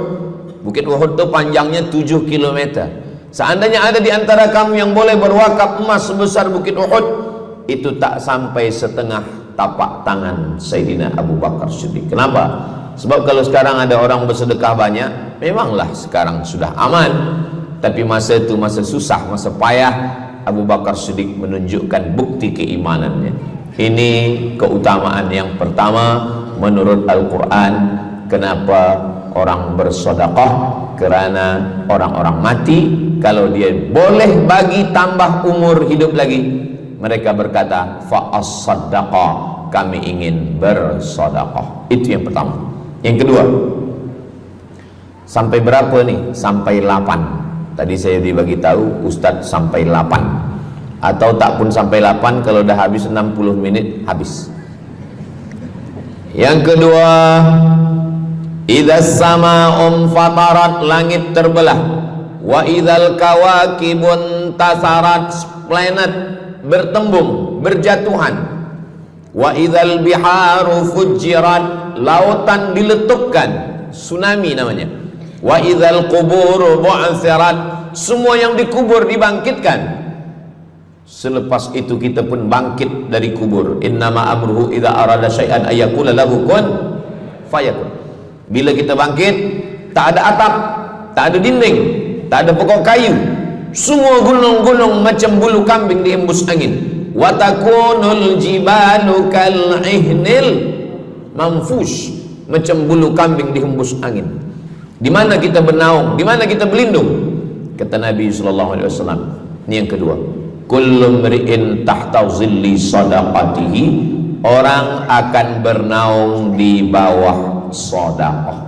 Bukit Uhud itu panjangnya 7 km. Seandainya ada di antara kamu yang boleh berwakaf emas sebesar bukit Uhud, itu tak sampai setengah tapak tangan Sayyidina Abu Bakar Siddiq. Kenapa? Sebab kalau sekarang ada orang bersedekah banyak, memanglah sekarang sudah aman. Tapi masa itu masa susah, masa payah, Abu Bakar Siddiq menunjukkan bukti keimanannya. Ini keutamaan yang pertama menurut Al-Quran. Kenapa orang bersedekah? Karena orang-orang mati, kalau dia boleh bagi tambah umur hidup lagi, mereka berkata, fa'as-saddaqa, kami ingin bersedekah. Itu yang pertama. Yang kedua, sampai berapa nih? Sampai 8. Tadi saya dibagi tahu Ustadz sampai 8. Atau tak pun sampai 8, kalau dah habis 60 menit habis. Yang kedua, idzas sama'un fatarat, langit terbelah. Wa idzal kawakibun tasarat, planet bertembung, berjatuhan. Wa idzal biharu fujirat, lautan diletupkan, tsunami namanya. Wa idzal qubur bu'athirat, semua yang dikubur dibangkitkan. Selepas itu kita pun bangkit dari kubur. Innama amruhu idza arada syai'an ayyaqula lahu kun fayakun. Bila kita bangkit, tak ada atap, tak ada dinding, tak ada pokok kayu, semua gunung-gunung macam bulu kambing dihembus angin. Wa takunul jibalu kal ihnil manfush, macam bulu kambing dihembus angin. Di mana kita bernaung? Di mana kita berlindung? Kata Nabi sallallahu alaihi wasallam. Ini yang kedua. Kullu mri'in tahta zilli sadaqatihi, orang akan bernaung di bawah sedekah.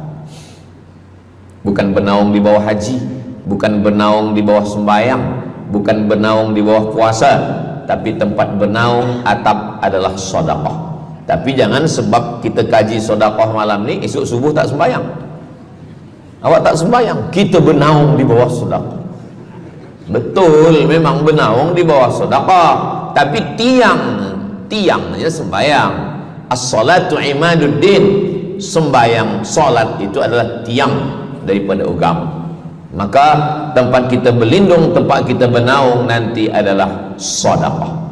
Bukan bernaung di bawah haji, bukan bernaung di bawah sembahyang, bukan bernaung di bawah puasa, tapi tempat bernaung atap adalah sedekah. Tapi jangan sebab kita kaji sedekah malam ni, esok subuh tak sembahyang. Awak tak sembahyang, kita bernaung di bawah sedekah. Betul, memang bernaung di bawah sedekah, tapi tiangnya sembahyang. As-salatu imaduddin, sembahyang, salat itu adalah tiang daripada agama. Maka tempat kita berlindung, tempat kita bernaung nanti adalah sedekah.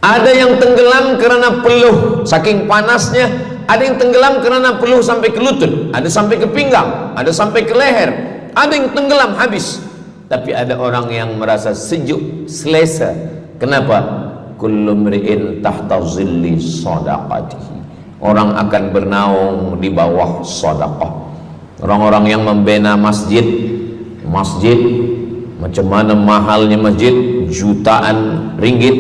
Ada yang tenggelam kerana peluh saking panasnya, ada yang tenggelam kerana peluh sampai ke lutut, ada sampai ke pinggang, ada sampai ke leher, ada yang tenggelam habis. Tapi ada orang yang merasa sejuk, selesa. Kenapa? Kullu mri'in tahta zilli sadaqatihi, orang akan bernaung di bawah sedekah. Orang-orang yang membina masjid, macam mana mahalnya masjid, jutaan ringgit,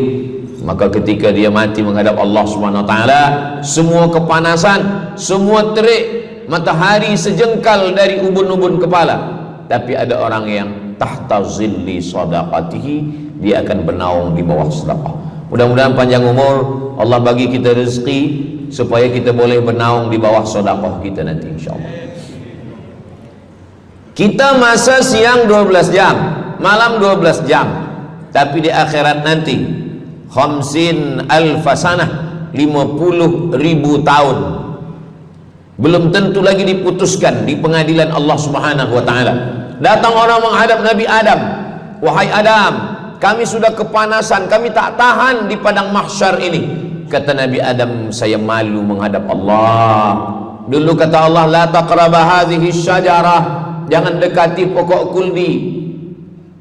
maka ketika dia mati menghadap Allah Subhanahu wa taala, semua kepanasan, semua terik matahari sejengkal dari ubun-ubun kepala, tapi ada orang yang tahta zilli sadaqatihi, dia akan bernaung di bawah sedekah. Mudah-mudahan panjang umur, Allah bagi kita rezeki supaya kita boleh bernaung di bawah sedekah kita nanti insyaallah. Kita masa siang 12 jam, malam 12 jam, tapi di akhirat nanti 50 alfasanah, 50.000 tahun, belum tentu lagi diputuskan di pengadilan Allah Subhanahu wa taala. Datang orang menghadap Nabi Adam, wahai Adam, kami sudah kepanasan, kami tak tahan di padang mahsyar ini. Kata Nabi Adam, saya malu menghadap Allah. Dulu kata Allah, la taqraba hadhihi syajarah, jangan dekati pokok kuldi,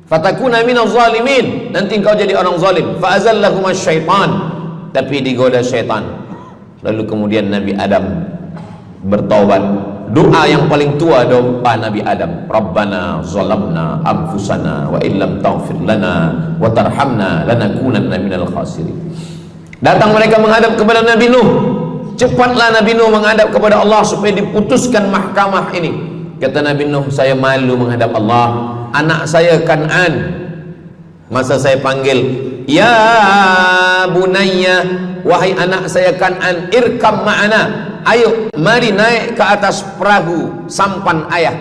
fatakuna minaz zalimin, nanti engkau jadi orang zalim. Fa azallahuma syaitan, tapi digoda syaitan. Lalu kemudian Nabi Adam bertaubat. Doa yang paling tua doa Nabi Adam, Rabbana zalamna anfusana wa illam taghfir lana wa tarhamna lanakunanna minal khasirin. Datang mereka menghadap kepada Nabi Nuh. Cepatlah Nabi Nuh menghadap kepada Allah supaya diputuskan mahkamah ini. Kata Nabi Nuh, saya malu menghadap Allah. Anak saya Kan'an, masa saya panggil, ya bunayya, wahai anak saya Kan'an, irkam ma'ana, ayo mari naik ke atas perahu sampan ayah.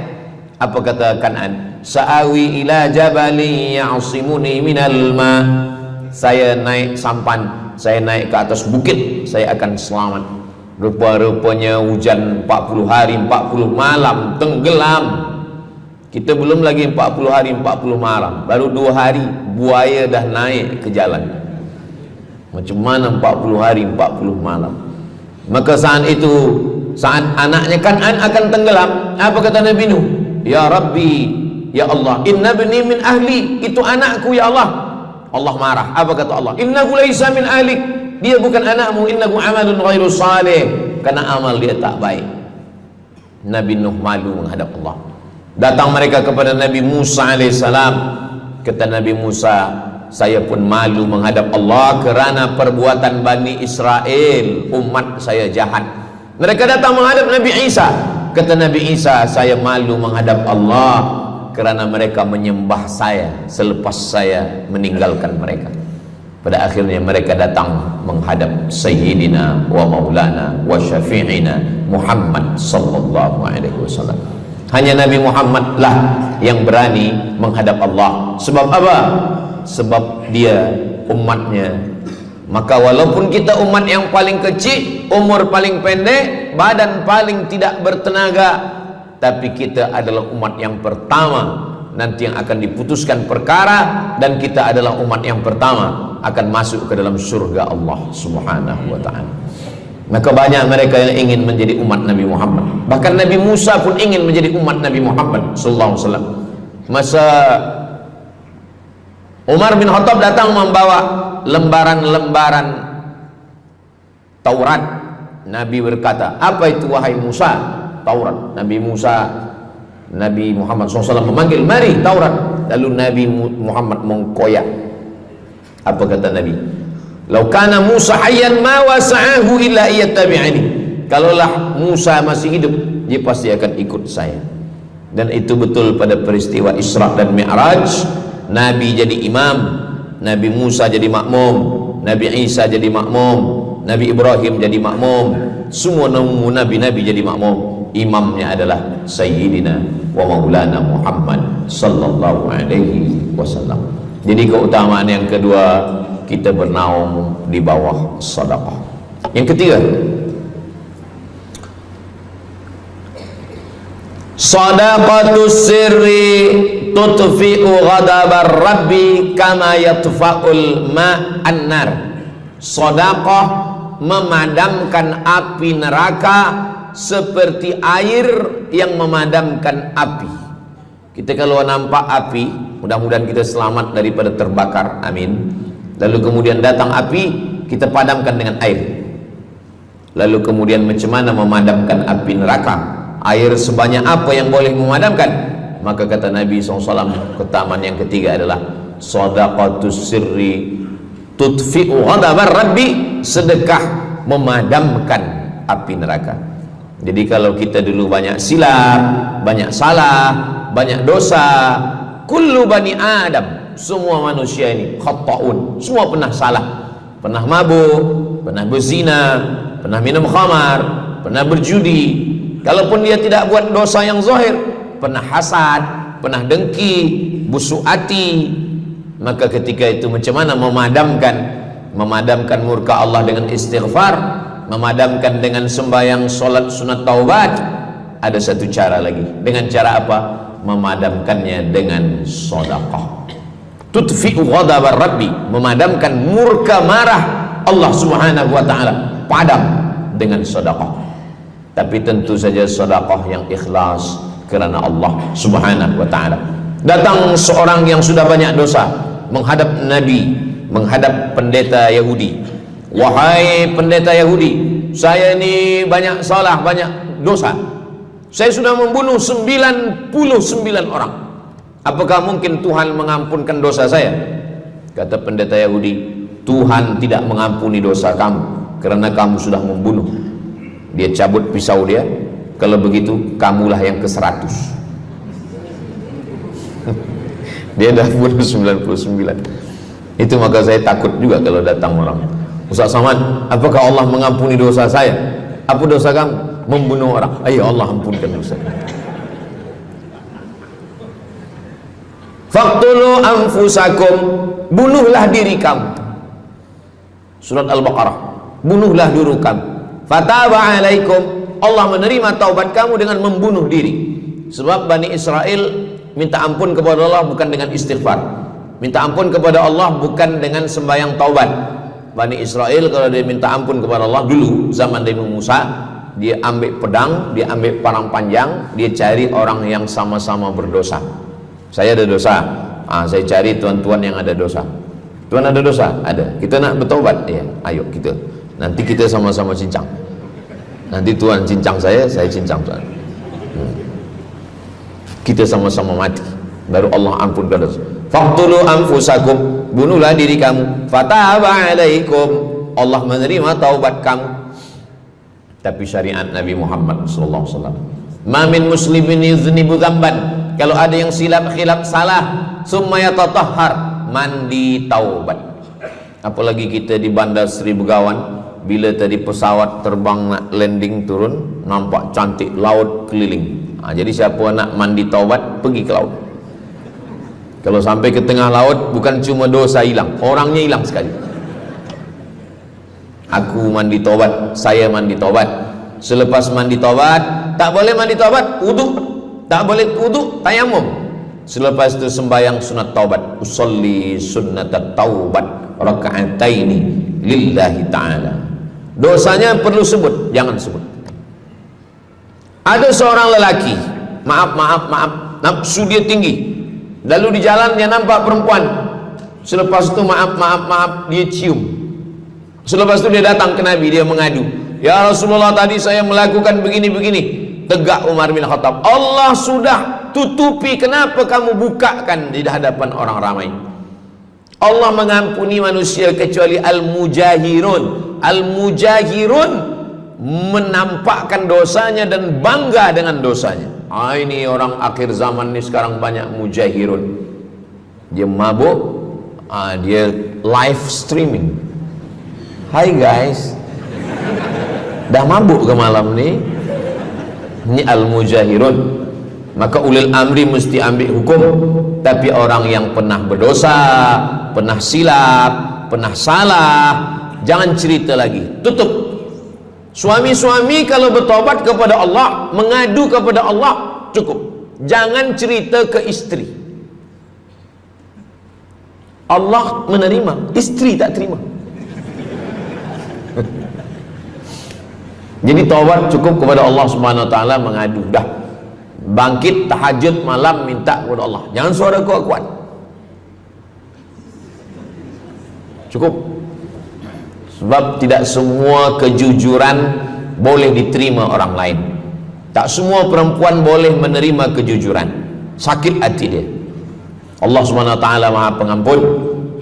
Apa kata Kan'an? Sa'awi ila jabali ya'simuni minal ma, saya naik sampan, saya naik ke atas bukit, saya akan selamat. Rupa-rupanya hujan 40 hari 40 malam, tenggelam. Kita belum lagi 40 hari 40 malam, baru 2 hari buaya dah naik ke jalan. Macam mana 40 hari 40 malam? Maka saat itu, saat anaknya Kan'an akan tenggelam, apa kata Nabi Nuh? Ya Rabbi, ya Allah, inna bni min ahli, itu anakku ya Allah. Allah marah. Apa kata Allah? Innahu laisa min ahlik, dia bukan anakmu. Innahu amalun ghairu salih, karena amal dia tak baik. Nabi Nuh malu menghadap Allah. Datang mereka kepada Nabi Musa alaihissalam. Kata Nabi Musa, saya pun malu menghadap Allah kerana perbuatan Bani Israel, umat saya jahat. Mereka datang menghadap Nabi Isa. Kata Nabi Isa, saya malu menghadap Allah kerana mereka menyembah saya selepas saya meninggalkan mereka. Pada akhirnya mereka datang menghadap Sayyidina wa Maulana wa Syafi'ina Muhammad sallallahu alaihi wasallam. Hanya Nabi Muhammad lah yang berani menghadap Allah. Sebab apa? Sebab dia umatnya. Maka walaupun kita umat yang paling kecil, umur paling pendek, badan paling tidak bertenaga, tapi kita adalah umat yang pertama nanti yang akan diputuskan perkara, dan kita adalah umat yang pertama akan masuk ke dalam surga Allah Subhanahu wa ta'ala. Maka banyak mereka yang ingin menjadi umat Nabi Muhammad. Bahkan Nabi Musa pun ingin menjadi umat Nabi Muhammad sallallahu alaihi wasallam. Masa Umar bin Khattab datang membawa lembaran-lembaran Taurat, Nabi berkata, apa itu wahai Musa? Taurat. Nabi Muhammad SAW memanggil, mari Taurat. Lalu Nabi Muhammad mengkoyak. Apa kata Nabi? Lau kana Musa hayyan ma wasa'ahu illa iyattabi'ani. Kalaulah Musa masih hidup, dia pasti akan ikut saya. Dan itu betul pada peristiwa Isra dan Mi'raj. Nabi jadi imam, Nabi Musa jadi makmum, Nabi Isa jadi makmum, Nabi Ibrahim jadi makmum, semua nabi-nabi jadi makmum. Imamnya adalah Sayyidina wa Maulana Muhammad sallallahu alaihi wasallam. Jadi keutamaan yang kedua, kita bernaung di bawah sedekah. Yang ketiga, sadaqatus sirri tutfi'u ghadabar rabbi kama yatfa'ul ma'an nar. Sedekah memadamkan api neraka seperti air yang memadamkan api. Kita kalau nampak api, mudah-mudahan kita selamat daripada terbakar, amin. Lalu kemudian datang api, kita padamkan dengan air. Lalu kemudian macam mana memadamkan api neraka? Air sebanyak apa yang boleh memadamkan? Maka kata Nabi SAW, keutamaan yang ketiga adalah sadaqatus sirri tutfi'u ghadabar rabbi, sedekah memadamkan api neraka. Jadi kalau kita dulu banyak silap, banyak salah, banyak dosa. Kullu bani Adam, semua manusia ini khata'un, semua pernah salah, pernah mabuk, pernah berzina, pernah minum khamar, pernah berjudi. Kalaupun dia tidak buat dosa yang zahir, pernah hasad, pernah dengki, busuk hati. Maka ketika itu macam mana memadamkan murka Allah dengan istighfar, memadamkan dengan sembahyang, solat, sunat, taubat? Ada satu cara lagi. Dengan cara apa? Memadamkannya dengan sedekah. Tudfi'u ghadabar rabbi, memadamkan murka marah Allah subhanahu wa ta'ala, padam dengan sedekah. Tapi tentu saja sedekah yang ikhlas kerana Allah subhanahu wa ta'ala. Datang seorang yang sudah banyak dosa menghadap Nabi, menghadap pendeta Yahudi. Wahai pendeta Yahudi, saya ini banyak salah, banyak dosa. Saya sudah membunuh 99 orang. Apakah mungkin Tuhan mengampunkan dosa saya? Kata pendeta Yahudi, Tuhan tidak mengampuni dosa kamu kerana kamu sudah membunuh. Dia cabut pisau dia. Kalau begitu kamulah yang ke-100. Dia dah bunuh 99. Itu maka saya takut juga kalau datang orang, Ustaz Samad, apakah Allah mengampuni dosa saya? Apa dosa kamu? Membunuh orang. Ayo Allah ampunkan dosa. Faqtulu anfusakum, bunuhlah diri kamu. Surat Al-Baqarah. Bunuhlah diri kamu. Fataba alaikum, Allah menerima taubat kamu dengan membunuh diri. Sebab Bani Israel minta ampun kepada Allah bukan dengan istighfar, minta ampun kepada Allah bukan dengan sembahyang taubat. Bani Israel kalau dia minta ampun kepada Allah dulu zaman Nabi Musa, dia ambil pedang, dia ambil parang panjang, dia cari orang yang sama-sama berdosa. Saya ada dosa, saya cari tuan-tuan yang ada dosa. Tuan ada dosa? Ada. Kita nak bertaubat? Ya, ayo kita. Nanti kita sama-sama cincang. Nanti tuan cincang saya cincang tuan. Kita sama-sama mati, baru Allah ampunkan dosa. Faqtulu anfusakum, bunuhlah diri kamu. Fataba alaikum, Allah menerima taubat kamu. Tapi syariat Nabi Muhammad sallallahu alaihi wasallam, ma min muslimin yuznibu dzamban, kalau ada yang silap khilaf salah, summa yatatahhar, mandi taubat. Apalagi kita di Bandar Seri Begawan, bila tadi pesawat terbang nak landing turun, nampak cantik laut keliling. Jadi siapa nak mandi taubat, pergi ke laut. Kalau sampai ke tengah laut, bukan cuma dosa hilang, orangnya hilang sekali. Aku mandi taubat, saya mandi taubat. Selepas mandi taubat, tak boleh mandi taubat, wudu. Tak boleh wudu, tayamum. Selepas itu sembahyang sunat taubat, usolli sunnat taubat raka'ataini lillahi ta'ala. Dosanya perlu sebut, jangan sebut. Ada seorang lelaki, maaf, nafsu dia tinggi. Lalu di jalan dia nampak perempuan. Selepas itu maaf, dia cium. Selepas itu dia datang ke Nabi, dia mengadu, ya Rasulullah, tadi saya melakukan begini. Tegak Umar bin Khattab, Allah sudah tutupi, kenapa kamu bukakan di hadapan orang ramai? Allah mengampuni manusia kecuali al-mujahirun. Al-mujahirun menampakkan dosanya dan bangga dengan dosanya. Ini orang akhir zaman ini sekarang banyak mujahirun. Dia mabuk, dia live streaming. Hai guys, dah mabuk ke malam ni? Ini al-mujahirun. Maka ulil amri mesti ambil hukum. Tapi orang yang pernah berdosa, pernah silap, pernah salah, jangan cerita lagi, tutup. Suami-suami kalau bertobat kepada Allah, mengadu kepada Allah, cukup. Jangan cerita ke istri. Allah menerima, istri tak terima. Jadi taubat cukup kepada Allah Subhanahu wa taala, mengadu dah. Bangkit tahajud malam minta kepada Allah. Jangan suara kuat-kuat. Cukup. Sebab tidak semua kejujuran boleh diterima orang lain. Tak semua perempuan boleh menerima kejujuran. Sakit hati dia. Allah Subhanahu wa taala Maha Pengampun.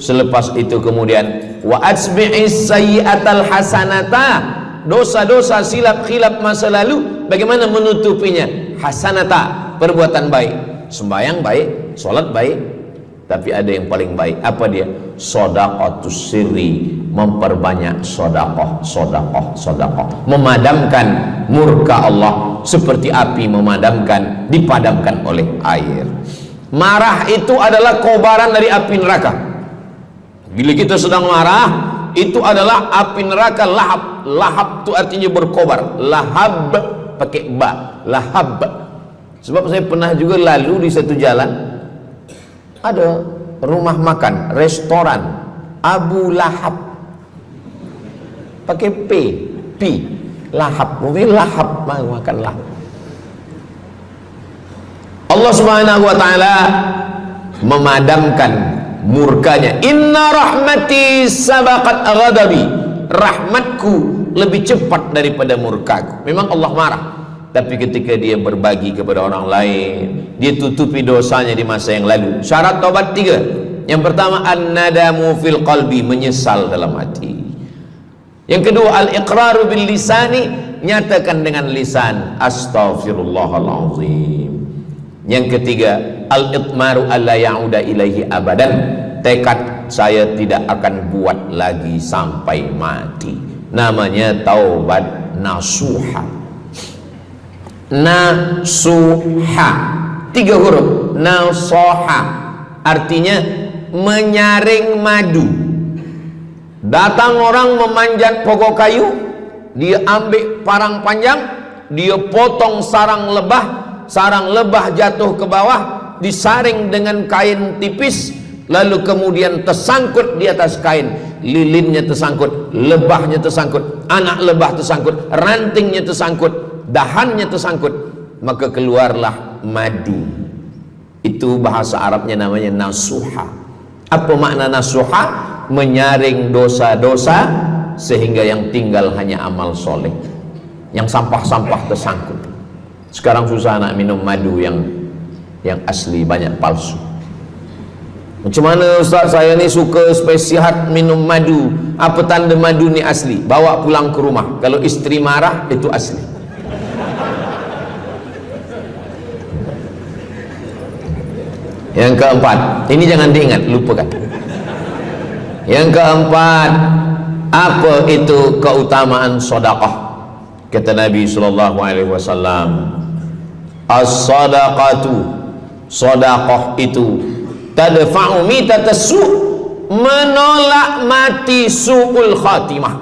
Selepas itu kemudian wa asbi'is sayyi'atal hasanata, dosa-dosa silap khilaf masa lalu bagaimana menutupinya? Hasanata, perbuatan baik. sembahyang baik, sholat baik, tapi ada yang paling baik. Apa dia? Shadaqatus sirri, memperbanyak sedekah, sedekah, sedekah, memadamkan murka Allah seperti api dipadamkan oleh air. Marah itu adalah kobaran dari api neraka. Bila kita sedang marah, itu adalah api neraka lahab. Lahab itu artinya berkobar. Lahab pakai ba, lahab. Sebab saya pernah juga lalu di satu jalan, ada rumah makan, restoran Abu Lahab, pakai P, lahab, mungkin lahab, makan lahab. Allah Subhanahu wa taala memadamkan murkanya. Inna rahmati sabaqat ghadabi, rahmatku lebih cepat daripada murkaku. Memang Allah marah, tapi ketika dia berbagi kepada orang lain, dia tutupi dosanya di masa yang lalu. Syarat taubat 3. Yang pertama, an-nadamu fil qalbi, menyesal dalam hati. Yang kedua, al-iqraru bil lisani, nyatakan dengan lisan, astaghfirullahalazim. Yang ketiga, al-itmaru alla ya'uda ilaihi abadan, tekad saya tidak akan buat lagi sampai mati. Namanya taubat nasuha. Nasuha, 3 huruf. Nasoha artinya menyaring madu. Datang orang memanjat pokok kayu, dia ambil parang panjang, dia potong sarang lebah jatuh ke bawah, disaring dengan kain tipis, lalu kemudian tersangkut di atas kain. Lilinnya tersangkut, lebahnya tersangkut, anak lebah tersangkut, rantingnya tersangkut, dahannya tersangkut, maka keluarlah madu. Itu bahasa Arabnya namanya nasuha. Apa makna nasuha? Menyaring dosa-dosa sehingga yang tinggal hanya amal soleh, yang sampah-sampah tersangkut. Sekarang susah nak minum madu yang asli, banyak palsu. Macam mana Ustaz, saya ni suka spesial minum madu, apa tanda madu ni asli? Bawa pulang ke rumah, kalau istri marah itu asli. Yang keempat, ini jangan diingat, lupakan. Yang keempat, apa itu keutamaan sedekah? Kata Nabi sallallahu alaihi wasallam, as-sadaqatu, sedekah itu tadfa'u mitatassu, menolak mati su'ul khatimah.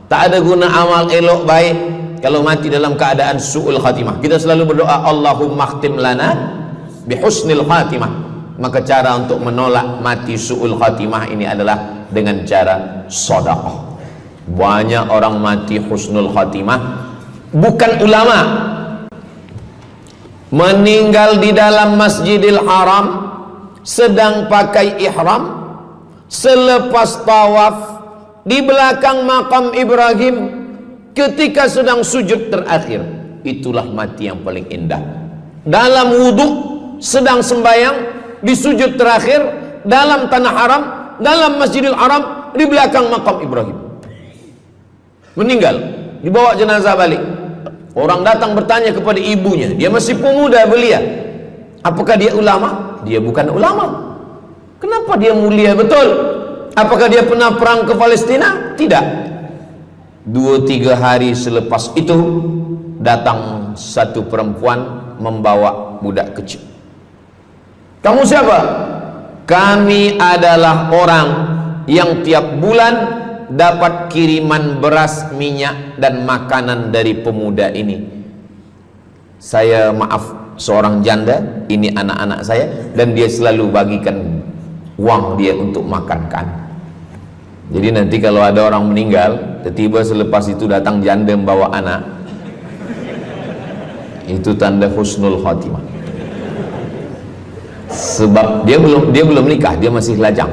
Tak ada guna amal elok baik kalau mati dalam keadaan su'ul khatimah. Kita selalu berdoa, Allahumma khtim lana bihusnil khatimah. Maka cara untuk menolak mati su'ul khatimah ini adalah dengan cara sedekah. Banyak orang mati husnul khatimah, bukan ulama, meninggal di dalam Masjidil Haram sedang pakai ihram, selepas tawaf di belakang makam Ibrahim ketika sedang sujud terakhir. Itulah mati yang paling indah. Dalam wudhu sedang sembahyang, di sujud terakhir dalam tanah haram, dalam Masjidil Haram, di belakang makam Ibrahim. Meninggal, dibawa jenazah balik. Orang datang bertanya kepada ibunya, dia masih pemuda belia, apakah dia ulama? Dia bukan ulama. Kenapa dia mulia betul? Apakah dia pernah perang ke Palestina? Tidak. 2-3 hari selepas itu datang satu perempuan membawa budak kecil. Kamu siapa? Kami adalah orang yang tiap bulan dapat kiriman beras, minyak dan makanan dari pemuda ini. Saya maaf, seorang janda, ini anak-anak saya, dan dia selalu bagikan uang dia untuk makan kan. Jadi nanti kalau ada orang meninggal, tiba-tiba selepas itu datang janda membawa anak, itu tanda husnul khatimah. Sebab dia belum nikah, dia masih lajang.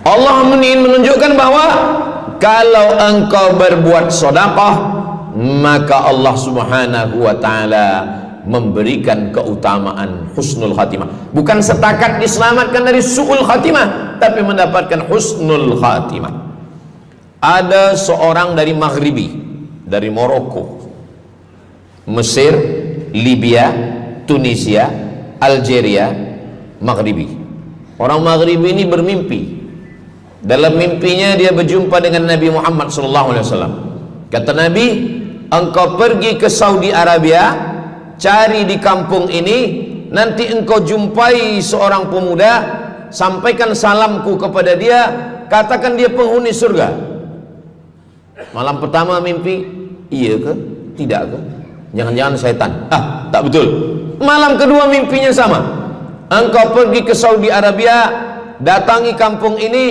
Allah menunjukkan bahwa kalau engkau berbuat sedekah, maka Allah Subhanahu wa taala memberikan keutamaan husnul khatimah. Bukan setakat diselamatkan dari su'ul khatimah, tapi mendapatkan husnul khatimah. Ada seorang dari Maghribi, dari Maroko, Mesir, Libya, Tunisia, Algeria, Maghribi. Orang Maghribi ini bermimpi. Dalam mimpinya dia berjumpa dengan Nabi Muhammad SAW. Kata Nabi, engkau pergi ke Saudi Arabia, cari di kampung ini, nanti engkau jumpai seorang pemuda, sampaikan salamku kepada dia, katakan dia penghuni surga. Malam pertama mimpi, iya ke? Tidak ke? Jangan-jangan syaitan. Tak betul. Malam kedua mimpinya sama. Engkau pergi ke Saudi Arabia, datangi kampung ini,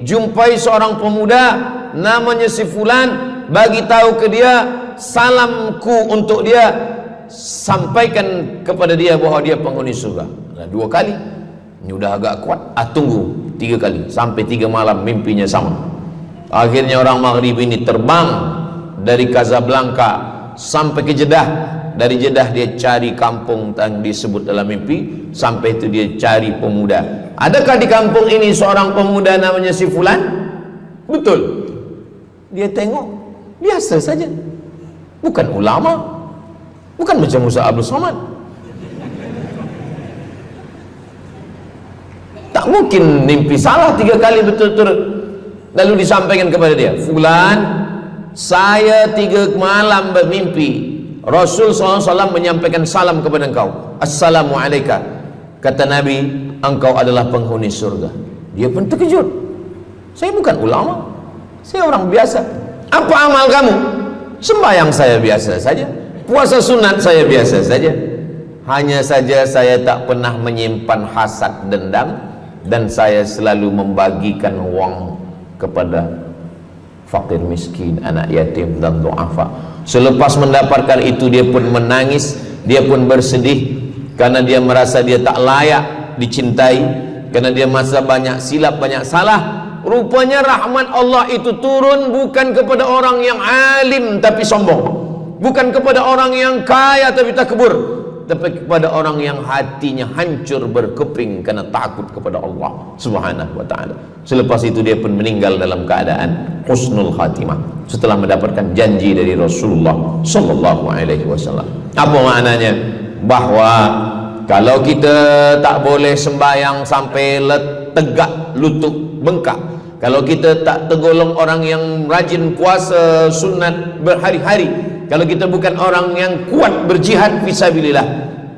jumpai seorang pemuda namanya si fulan, bagi tahu ke dia, salamku untuk dia, sampaikan kepada dia bahwa dia penghuni surga. Nah, 2 kali. Ini udah agak kuat. Tunggu 3 kali, sampai 3 malam mimpinya sama. Akhirnya orang Maghrib ini terbang dari Casablanca sampai ke Jeddah. Dari Jeddah dia cari kampung yang disebut dalam mimpi. Sampai itu dia cari pemuda. Adakah di kampung ini seorang pemuda namanya si fulan? Betul. Dia tengok, biasa saja. Bukan ulama, bukan macam Musa Abdul Somad. Tak mungkin mimpi salah 3 kali betul-betul. Lalu disampaikan kepada dia, fulan, saya 3 malam bermimpi Rasul SAW menyampaikan salam kepada engkau. Assalamualaikum. Kata Nabi, engkau adalah penghuni surga. Dia pun terkejut. Saya bukan ulama, saya orang biasa. Apa amal kamu? Sembahyang saya biasa saja, puasa sunat saya biasa saja. Hanya saja saya tak pernah menyimpan hasad dendam, dan saya selalu membagikan uang kepada fakir miskin, anak yatim dan du'afa. Selepas mendapatkan itu dia pun menangis, dia pun bersedih karena dia merasa dia tak layak dicintai, karena dia merasa banyak silap, banyak salah. Rupanya rahmat Allah itu turun bukan kepada orang yang alim tapi sombong, bukan kepada orang yang kaya tapi takbur, tapi kepada orang yang hatinya hancur berkeping karena takut kepada Allah Subhanahu wa ta'ala. Selepas itu dia pun meninggal dalam keadaan husnul khatimah setelah mendapatkan janji dari Rasulullah sallallahu alaihi wasallam. Apa maknanya? Bahwa kalau kita tak boleh sembahyang sampai tegak lutut bengkak, kalau kita tak tergolong orang yang rajin puasa sunat berhari-hari, kalau kita bukan orang yang kuat berjihad fisabilillah,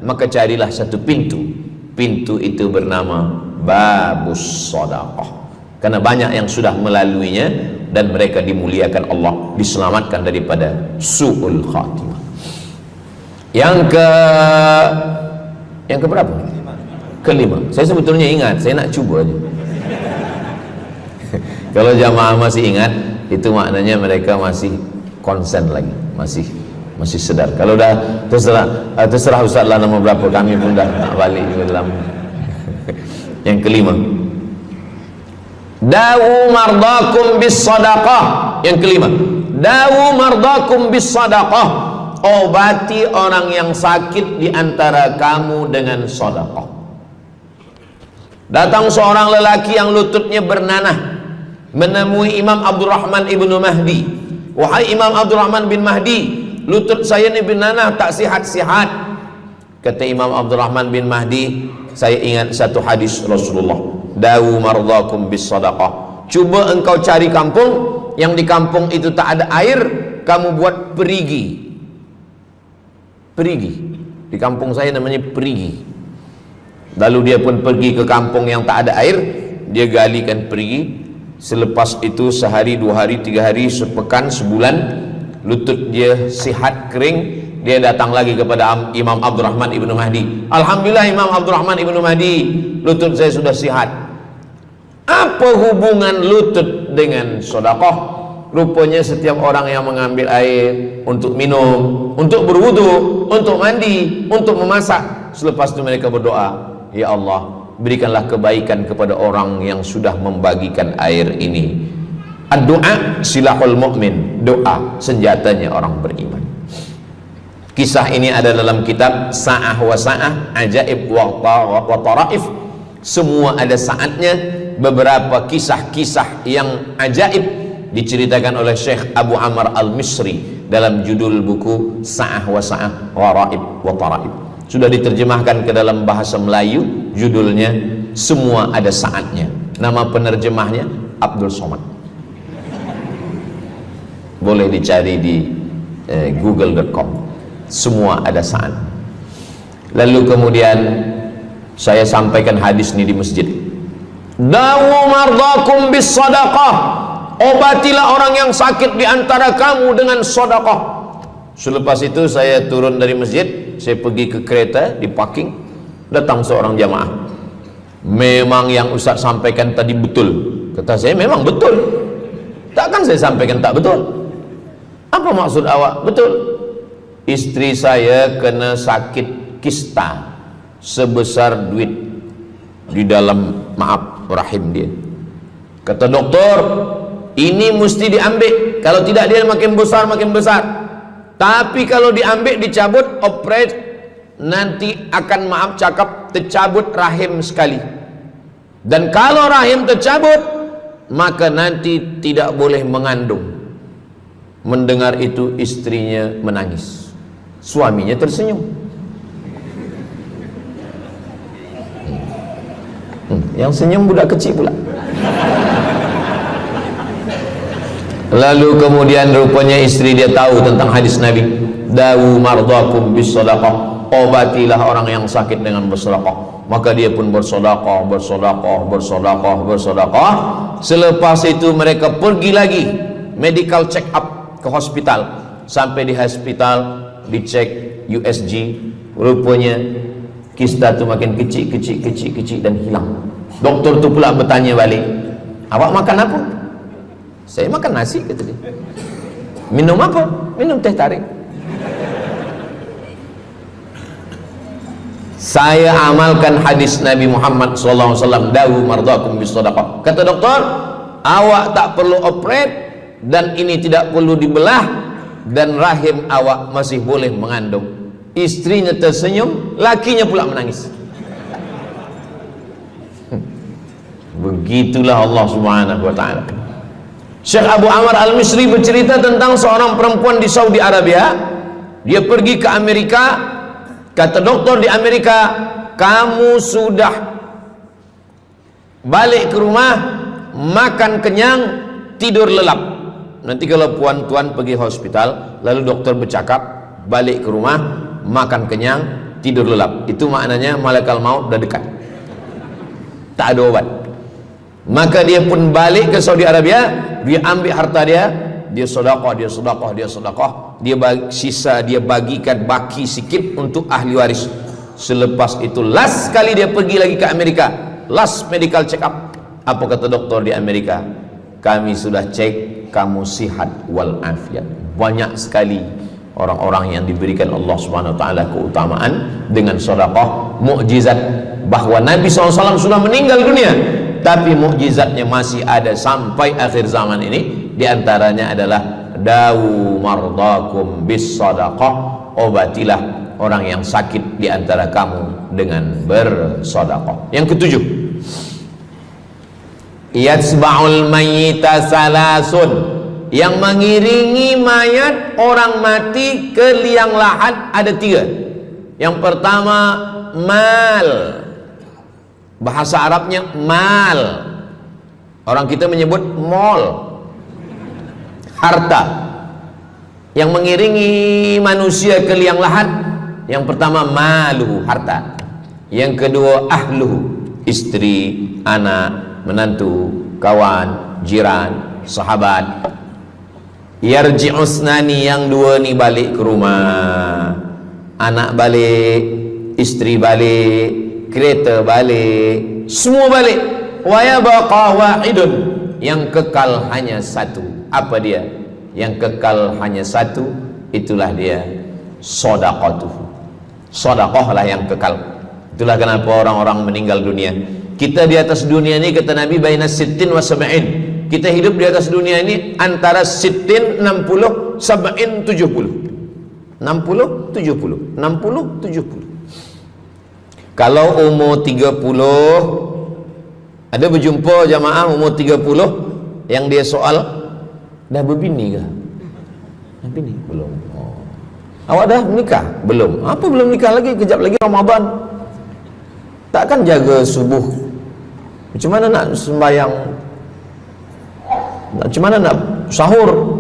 maka carilah satu pintu. Pintu itu bernama babus sedekah. Karena banyak yang sudah melaluinya dan mereka dimuliakan Allah, diselamatkan daripada su'ul khatimah. Yang ke berapa? Kelima. Saya sebetulnya ingat, saya nak cuba aja. Kalau jamaah masih ingat, itu maknanya mereka masih konsen lagi, masih sedar. Kalau dah terserah Ustaz lah nama berapa, kami pun dah nak balik ke dalam. Yang kelima, dawu mardakum bis sadaqah. Yang kelima, dawu mardakum bis sadaqah. Obati orang yang sakit di antara kamu dengan sedekah. Datang seorang lelaki yang lututnya bernanah menemui Imam Abdurrahman ibnu Mahdi. Wahai Imam Abdurrahman bin Mahdi, lutut saya ni bernanah tak sihat-sihat. Kata Imam Abdurrahman bin Mahdi, saya ingat satu hadis Rasulullah, dawu mardakum bis sadaqah. Cuba engkau cari kampung yang di kampung itu tak ada air, kamu buat perigi. Perigi, di kampung saya namanya perigi. Lalu dia pun pergi ke kampung yang tak ada air, dia galikan perigi. Selepas itu sehari, 2 hari, 3 hari, sepekan, sebulan, lutut dia sihat kering. Dia datang lagi kepada Imam Abdurrahman ibnu Mahdi. Alhamdulillah Imam Abdurrahman ibnu Mahdi, lutut saya sudah sihat. Apa hubungan lutut dengan sedekah? Rupanya setiap orang yang mengambil air untuk minum, untuk berwudu, untuk mandi, untuk memasak, selepas itu mereka berdoa, ya Allah, berikanlah kebaikan kepada orang yang sudah membagikan air ini. Ad-du'a silahul mu'min, doa senjatanya orang beriman. Kisah ini ada dalam kitab Sa'ah wa Sa'ah, Ajaib wa Taraif. Semua ada saatnya. Beberapa kisah-kisah yang ajaib diceritakan oleh Syekh Abu Amr Al-Misri dalam judul buku Sa'ah wa Sa'ah Gharaib wa Taraib. Sudah diterjemahkan ke dalam bahasa Melayu, judulnya Semua Ada Saatnya. Nama penerjemahnya Abdul Somad. Boleh dicari di google.com. Semua ada saat. Lalu kemudian saya sampaikan hadis ini di masjid. Dawu mardakum bis sadaqah. Obatilah orang yang sakit di antara kamu dengan sedekah. Selepas itu saya turun dari masjid, saya pergi ke kereta, di parking, datang seorang jamaah. Memang yang Ustaz sampaikan tadi betul. Kata saya, memang betul. Takkan saya sampaikan tak betul? Apa maksud awak? Betul. Istri saya kena sakit kista sebesar duit di dalam, maaf, rahim dia. Kata doktor, ini mesti diambil, kalau tidak dia makin besar makin besar. Tapi kalau diambil, dicabut, operate, nanti akan, maaf cakap, tercabut rahim sekali. Dan kalau rahim tercabut, maka nanti tidak boleh mengandung. Mendengar itu istrinya menangis, suaminya tersenyum. Yang senyum budak kecil pula. Lalu kemudian rupanya istri dia tahu tentang hadis Nabi, dawu mardakum bis sadaqah, obatilah orang yang sakit dengan bersedekah. Maka dia pun bersedekah, bersedekah, bersedekah, bersedekah. Selepas itu mereka pergi lagi medical check up ke hospital. Sampai di hospital dicek USG, rupanya kista itu makin kecil, kecil, kecil, kecil dan hilang. Doktor tu pula bertanya balik, awak makan apa? Saya makan nasi, kata dia. Minum apa? Minum teh tarik. Saya amalkan hadis Nabi Muhammad SAW, dawu mardakum bis sadaqah. Kata doktor, awak tak perlu operate dan ini tidak perlu dibelah, dan rahim awak masih boleh mengandung. Istrinya tersenyum, lakinya pula menangis. Begitulah Allah Subhanahu wa taala. Syekh Abu Amr Al-Misri bercerita tentang seorang perempuan di Saudi Arabia. Dia pergi ke Amerika. Kata doktor di Amerika, kamu sudah balik ke rumah, makan kenyang, tidur lelap. Nanti kalau puan-tuan pergi hospital, lalu dokter bercakap, balik ke rumah, makan kenyang, tidur lelap, itu maknanya malaikat maut dah dekat, tak ada obat. Maka dia pun balik ke Saudi Arabia, dia ambil harta dia, dia sedekah, dia sedekah, dia sedekah, dia sisa dia bagikan baki sikit untuk ahli waris. Selepas itu last kali dia pergi lagi ke Amerika, last medical check up. Apa kata doktor di Amerika? Kami sudah cek, kamu sihat wal afiat. Banyak sekali orang-orang yang diberikan Allah Subhanahu wa taala keutamaan dengan sedekah, mukjizat bahwa Nabi SAW sudah meninggal dunia, tapi mukjizatnya masih ada sampai akhir zaman ini. Di antaranya adalah dawu mardakum bis sadaqah, obatilah orang yang sakit di antara kamu dengan bersedekah. Yang ketujuh, yatsba'ul mayyita salasun, yang mengiringi mayat orang mati ke liang lahat ada tiga. Yang pertama mal, bahasa Arabnya mal, orang kita menyebut mall, harta. Yang mengiringi manusia ke liang lahat, yang pertama maluhu, harta. Yang kedua ahluhu, istri, anak, menantu, kawan, jiran, sahabat. Yarji'usnani, yang dua ni balik ke rumah, anak balik, istri balik, kereta balik, semua balik. Wa yabqa wahidun, yang kekal hanya satu. Apa dia? Yang kekal hanya satu, itulah dia sedekatuhu. Sedekahlah yang kekal. Itulah kenapa orang-orang meninggal dunia. Kita di atas dunia ini, kata Nabi, baina sittin wa sab'in. Kita hidup di atas dunia ini antara sittin, 60, sab'in, 70. 60, 70, 60, 70. Kalau umur 30, ada berjumpa jamaah umur 30 yang dia soal, dah berbini ke? Nabi ni belum. Oh. Awak dah menikah? Belum. Apa belum nikah lagi? Kejap lagi Ramadan. Takkan jaga subuh? Macam mana nak sembahyang? Macam mana nak sahur?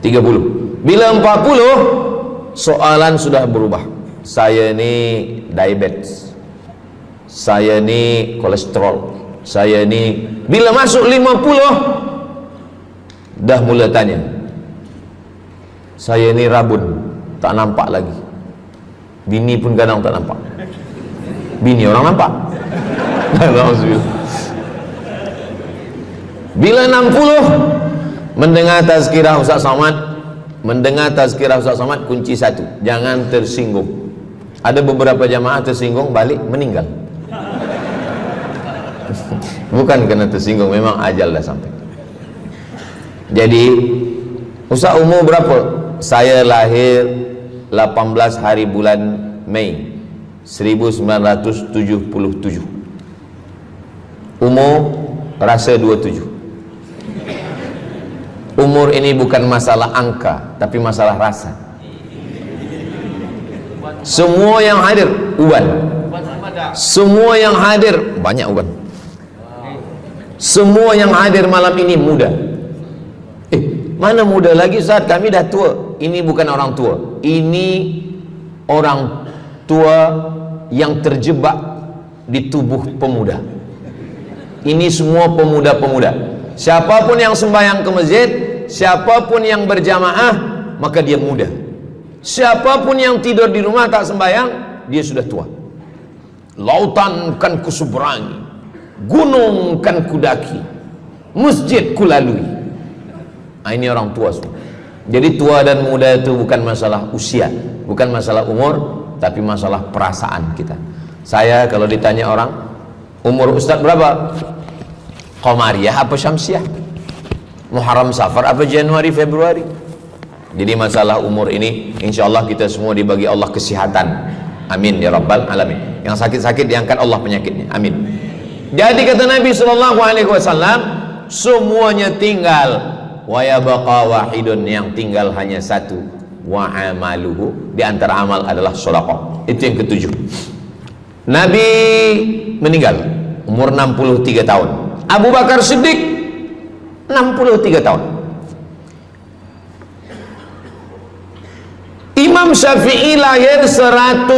30. Bila 40, soalan sudah berubah. Saya ni diabetes, saya ni kolesterol, saya ni. Bila masuk 50, dah mula tanya, saya ni rabun, tak nampak lagi. Bini pun kadang tak nampak. Bini orang nampak. Bila 60, mendengar tazkirah Ustaz Somad, kunci satu, jangan tersinggung. Ada beberapa jamaah tersinggung, balik meninggal. Bukan kerana tersinggung, memang ajal dah sampai. Jadi Ustaz umur berapa? Saya lahir 18 hari bulan Mei 1977. Umur rasa 27. Umur ini bukan masalah angka, tapi masalah rasa. Semua yang hadir uban, semua yang hadir banyak uban, semua yang hadir malam ini muda. Mana muda lagi Ustaz? Kami dah tua. Ini bukan orang tua, ini orang tua yang terjebak di tubuh pemuda. Ini semua pemuda-pemuda. Siapapun yang sembahyang ke masjid, siapapun yang berjamaah, maka dia muda. Siapapun yang tidur di rumah tak sembahyang, dia sudah tua. Lautan kan kuseberangi, gunung kan kudaki, masjid kulalui. Ini orang tua semua. Jadi tua dan muda itu bukan masalah usia, bukan masalah umur, tapi masalah perasaan kita. Saya kalau ditanya orang, umur Ustaz berapa? Qamariyah apa Syamsiah? Muharram Safar apa Januari Februari? Jadi masalah umur ini, insya Allah kita semua dibagi Allah kesihatan. Amin ya rabbal alamin. Yang sakit-sakit diangkat Allah penyakitnya. Amin. Jadi kata Nabi SAW, semuanya tinggal. Wa yabqa wahidun, yang tinggal hanya satu. Wa amaluhu, di antara amal adalah sedekah. Itu yang ketujuh. Nabi meninggal umur 63 tahun. Abu Bakar Siddiq 63 tahun. Imam Syafi'i lahir 150,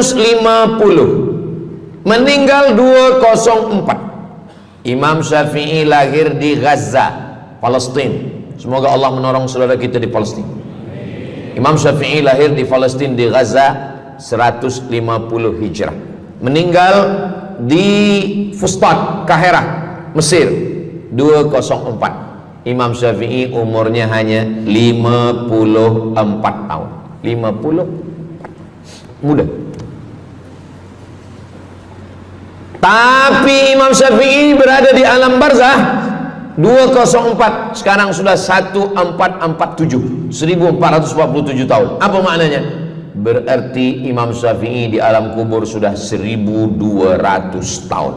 meninggal 204. Imam Syafi'i lahir di Gaza, Palestina. Semoga Allah menolong saudara kita di Palestina. Imam Syafi'i lahir di Palestina, di Gaza 150 Hijrah. Meninggal di Fustat, Kahirah, Mesir 204. Imam Syafi'i umurnya hanya 54 tahun. 50, muda. Tapi Imam Syafi'i berada di alam barzah 204, sekarang sudah 1447, 1447 tahun. Apa maknanya? Berarti Imam Syafi'i di alam kubur sudah 1200 tahun.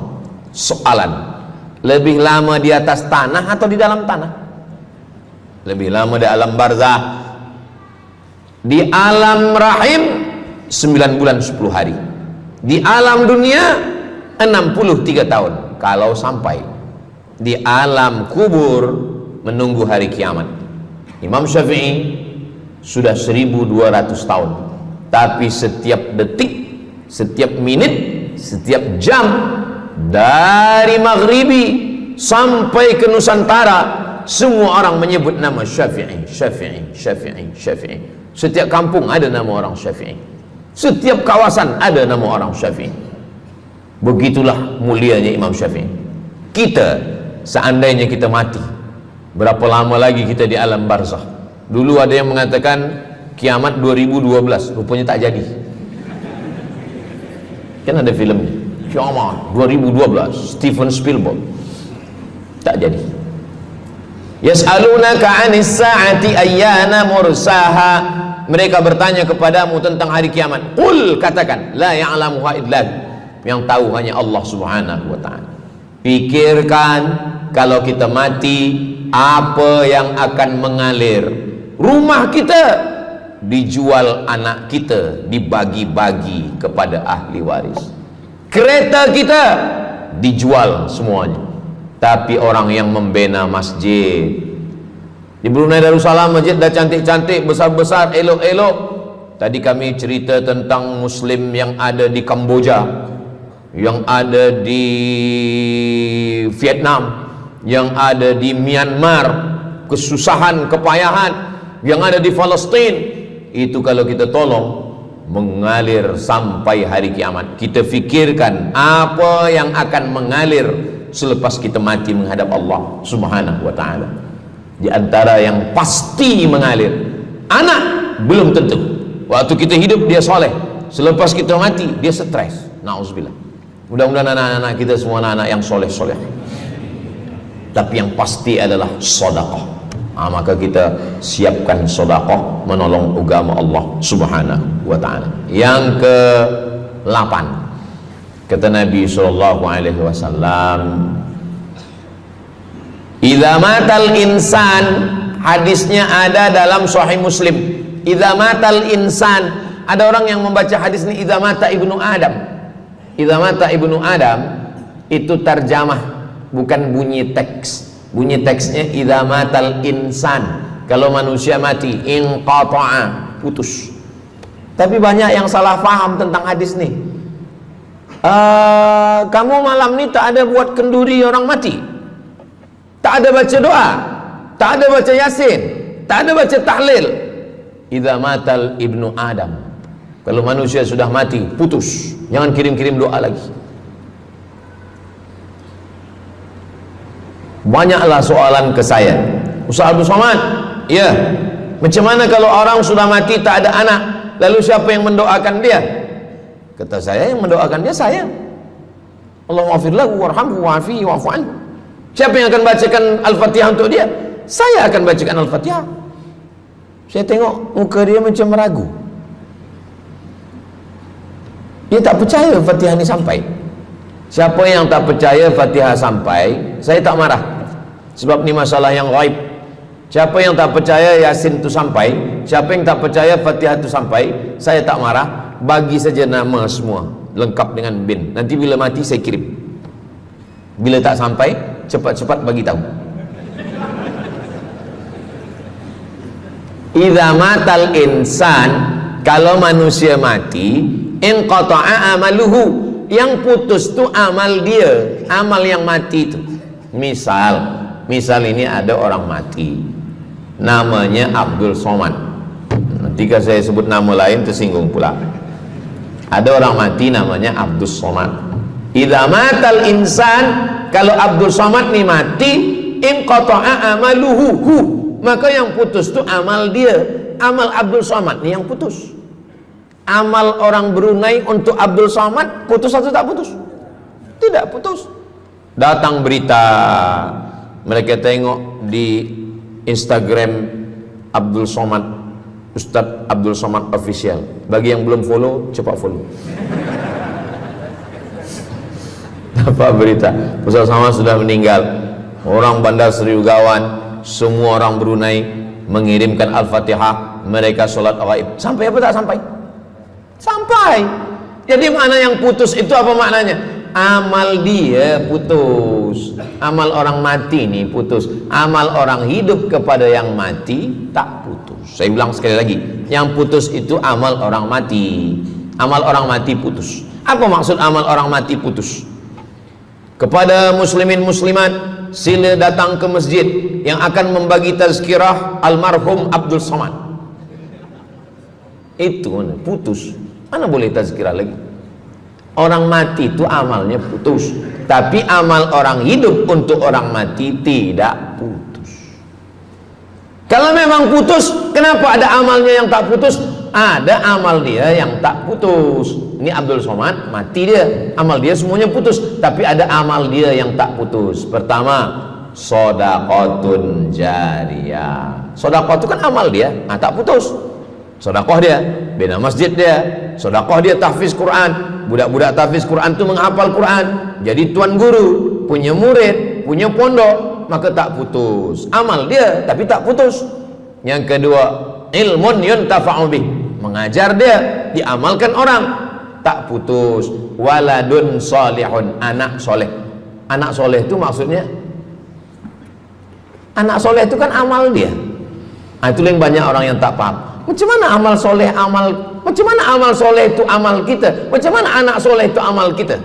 Soalan, lebih lama di atas tanah atau di dalam tanah? Lebih lama di alam barzah. Di alam rahim 9 bulan 10 hari. Di alam dunia 63 tahun. Kalau sampai di alam kubur menunggu hari kiamat. Imam Syafi'i sudah 1200 tahun. Tapi setiap detik, setiap menit, setiap jam, dari maghribi sampai ke Nusantara, semua orang menyebut nama Syafi'i, Syafi'i, Syafi'i, Syafi'i. Setiap kampung ada nama orang Syafi'i, setiap kawasan ada nama orang Syafi'i. Begitulah mulianya Imam Syafi'i. Kita, seandainya kita mati, berapa lama lagi kita di alam barzah? Dulu ada yang mengatakan kiamat 2012, rupanya tak jadi. Kan ada filmnya, kiamat 2012, Steven Spielberg. Tak jadi. Yas'alunaka 'anis sa'ati ayyana mursaha. Mereka bertanya kepadamu tentang hari kiamat. Qul, katakan, la ya'lamuha illa, yang tahu hanya Allah Subhanahu wa ta'ala. Pikirkan, kalau kita mati, apa yang akan mengalir? Rumah kita dijual anak kita, dibagi-bagi kepada ahli waris. Kereta kita dijual semuanya. Tapi orang yang membina masjid di Brunei Darussalam, masjid dah cantik-cantik, besar-besar, elok-elok. Tadi kami cerita tentang Muslim yang ada di Kamboja, yang ada di Vietnam, yang ada di Myanmar, kesusahan, kepayahan, yang ada di Palestin. Itu kalau kita tolong, mengalir sampai hari kiamat. Kita fikirkan apa yang akan mengalir selepas kita mati menghadap Allah Subhanahu wa ta'ala. Di antara yang pasti mengalir, anak belum tentu. Waktu kita hidup dia soleh, selepas kita mati dia stres. Na'udzubillah. Mudah-mudahan anak-anak kita semua anak-anak yang soleh-soleh. Tapi yang pasti adalah sedekah. Maka kita siapkan sedekah menolong agama Allah Subhanahu wa ta'ala. Yang ke-8, kata Nabi sallallahu alaihi wasallam, idza matal insan, hadisnya ada dalam Sahih Muslim. Idza matal insan, ada orang yang membaca hadis ini idza mata ibnu Adam. Idza mata ibnu Adam itu terjemah, bukan bunyi teks. Bunyi teksnya idza matal insan, kalau manusia mati, inqata'a, putus. Tapi banyak yang salah faham tentang hadis nih. Kamu malam ni tak ada buat kenduri orang mati, tak ada baca doa, tak ada baca yasin, tak ada baca tahlil. Idza matal ibnu Adam, kalau manusia sudah mati, putus. Jangan kirim-kirim doa lagi. Banyaklah soalan ke saya, Ustaz Abdul Somad, ya, macam mana kalau orang sudah mati tak ada anak, lalu siapa yang mendoakan dia? Kata saya, yang mendoakan dia saya. Allahumma ighfir lahu warhamhu wa'afihi wa'fu anhu. Siapa yang akan bacakan Al-Fatihah untuk dia? Saya akan bacakan Al-Fatihah. Saya tengok muka dia macam meragu, dia tak percaya Fatihah ini sampai. Siapa yang tak percaya Fatihah sampai, saya tak marah, sebab ni masalah yang gaib. Siapa yang tak percaya Yasin itu sampai, siapa yang tak percaya Fatihah itu sampai, saya tak marah. Bagi saja nama semua lengkap dengan bin. Nanti bila mati saya kirim. Bila tak sampai, cepat-cepat bagi tahu. Idza matal insan, kalau manusia mati, inqata'a amaluhu, yang putus tu amal dia, amal yang mati itu. Misal ini ada orang mati, namanya Abdul Somad. Ketika saya sebut nama lain tersinggung pula. Ada orang mati namanya Abdul Somad. Idza matal insan, kalau Abdul Somad ni mati, inqata'a amaluhu, maka yang putus tu amal dia. Amal Abdul Somad ni yang putus. Amal orang Brunei untuk Abdul Somad putus atau tak putus? Tidak putus. Datang berita, mereka tengok di Instagram Abdul Somad, Ustadz Abdul Somad Official. Bagi yang belum follow, cepat follow. Dapat berita Ustadz Somad sudah meninggal. Orang Bandar Seri Begawan, semua orang Brunei mengirimkan Al-Fatihah, mereka sholat gaib. Sampai apa tak sampai? Sampai. Jadi makna yang putus itu apa maknanya? Amal dia putus, amal orang mati ini putus. Amal orang hidup kepada yang mati tak putus. Saya bilang sekali lagi, yang putus itu amal orang mati. Amal orang mati putus. Apa maksud amal orang mati putus? Kepada muslimin muslimat, sila datang ke masjid yang akan membagi tazkirah almarhum Abdul Somad. Itu mana? Putus. Mana boleh tazkirah lagi? Orang mati itu amalnya putus, tapi amal orang hidup untuk orang mati tidak putus. Kalau memang putus, kenapa ada amalnya yang tak putus? Ada amal dia yang tak putus. Ini Abdul Somad mati dia, amal dia semuanya putus, tapi ada amal dia yang tak putus. Pertama, shadaqatun jariyah. Sedekah itu kan amal dia, tak putus. Sedekah dia bina masjid dia, sedekah dia tahfiz Quran. Budak-budak tahfiz Quran itu menghafal Quran, jadi tuan guru, punya murid, punya pondok, maka tak putus. Amal dia tapi tak putus. Yang kedua, ilmun yuntafa'u bih, mengajar dia, diamalkan orang, tak putus. Waladun solihun, anak soleh. Anak soleh itu maksudnya, anak soleh itu kan amal dia. Nah, itu yang banyak orang yang tak paham. Macam mana amal soleh, macam mana amal soleh itu amal kita? Macam mana anak soleh itu amal kita?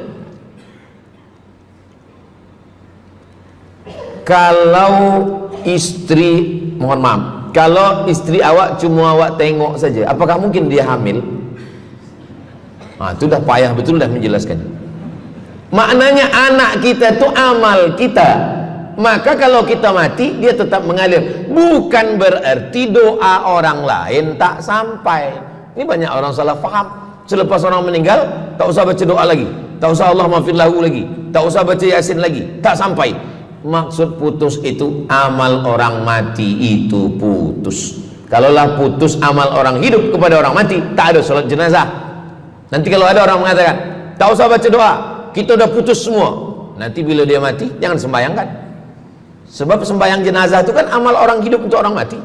Kalau istri, mohon maaf, kalau istri awak cuma awak tengok saja, apakah mungkin dia hamil? Nah, itu dah payah betul dah menjelaskan. Maknanya anak kita itu amal kita. Maka kalau kita mati, dia tetap mengalir. Bukan berarti doa orang lain tak sampai. Ini banyak orang salah faham. Selepas orang meninggal, tak usah baca doa lagi, tak usah Allah maafir lahu lagi, tak usah baca Yasin lagi, tak sampai. Maksud putus itu amal orang mati itu putus. Kalaulah putus amal orang hidup kepada orang mati, tak ada salat jenazah. Nanti kalau ada orang mengatakan tak usah baca doa, kita udah putus semua, nanti bila dia mati jangan sembayangkan. Sebab sembayang jenazah itu kan amal orang hidup untuk orang mati.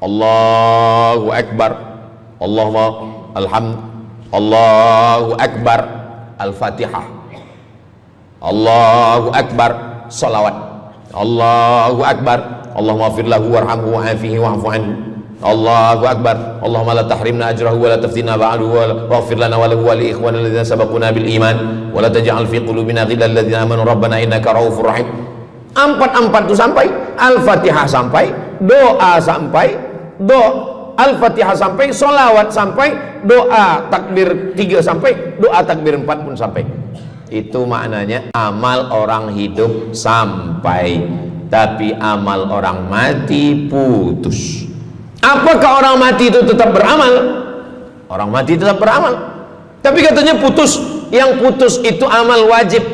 Allahu Akbar, Allahumma alhamd, Allahu Akbar, Al-Fatihah, Allahu Akbar, salawat, Allahu Akbar, Allahumma maghfir lahu warhamhu wa'afihi wa'fu anhu, Allahu Akbar, Allahumma la tahrimna ajrahu wa la taftina ba'dahu wa waghfir lana wa lahu wa li ikhwana alladhina sabaquna bil iman wa la taj'al fi qulubina ghillan lil ladzina amanu rabbana innaka ra'ufur rahim. Empat itu sampai, Al-Fatihah sampai, doa sampai, Al-Fatihah sampai, solawat sampai, doa takbir 3 sampai, doa takbir 4 pun sampai. Itu maknanya amal orang hidup sampai, tapi amal orang mati putus. Apakah orang mati itu tetap beramal? Orang mati tetap beramal, tapi katanya putus. Yang putus itu amal wajib.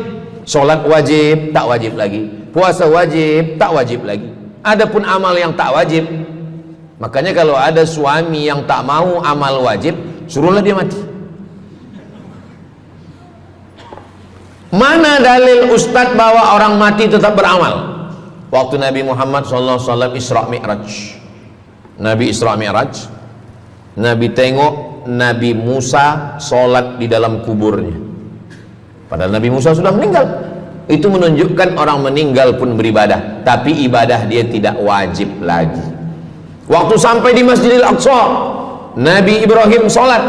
Sholat wajib, tak wajib lagi. Puasa wajib, tak wajib lagi. Adapun amal yang tak wajib, makanya kalau ada suami yang tak mau amal wajib, suruhlah dia mati. Mana dalil ustadz bahwa orang mati tetap beramal? Waktu Nabi Muhammad SAW Isra Mi'raj, Nabi Isra Mi'raj, Nabi tengok Nabi Musa sholat di dalam kuburnya, padahal Nabi Musa sudah meninggal. Itu menunjukkan orang meninggal pun beribadah, tapi ibadah dia tidak wajib lagi. Waktu sampai di Masjidil Aqsa, Nabi Ibrahim sholat,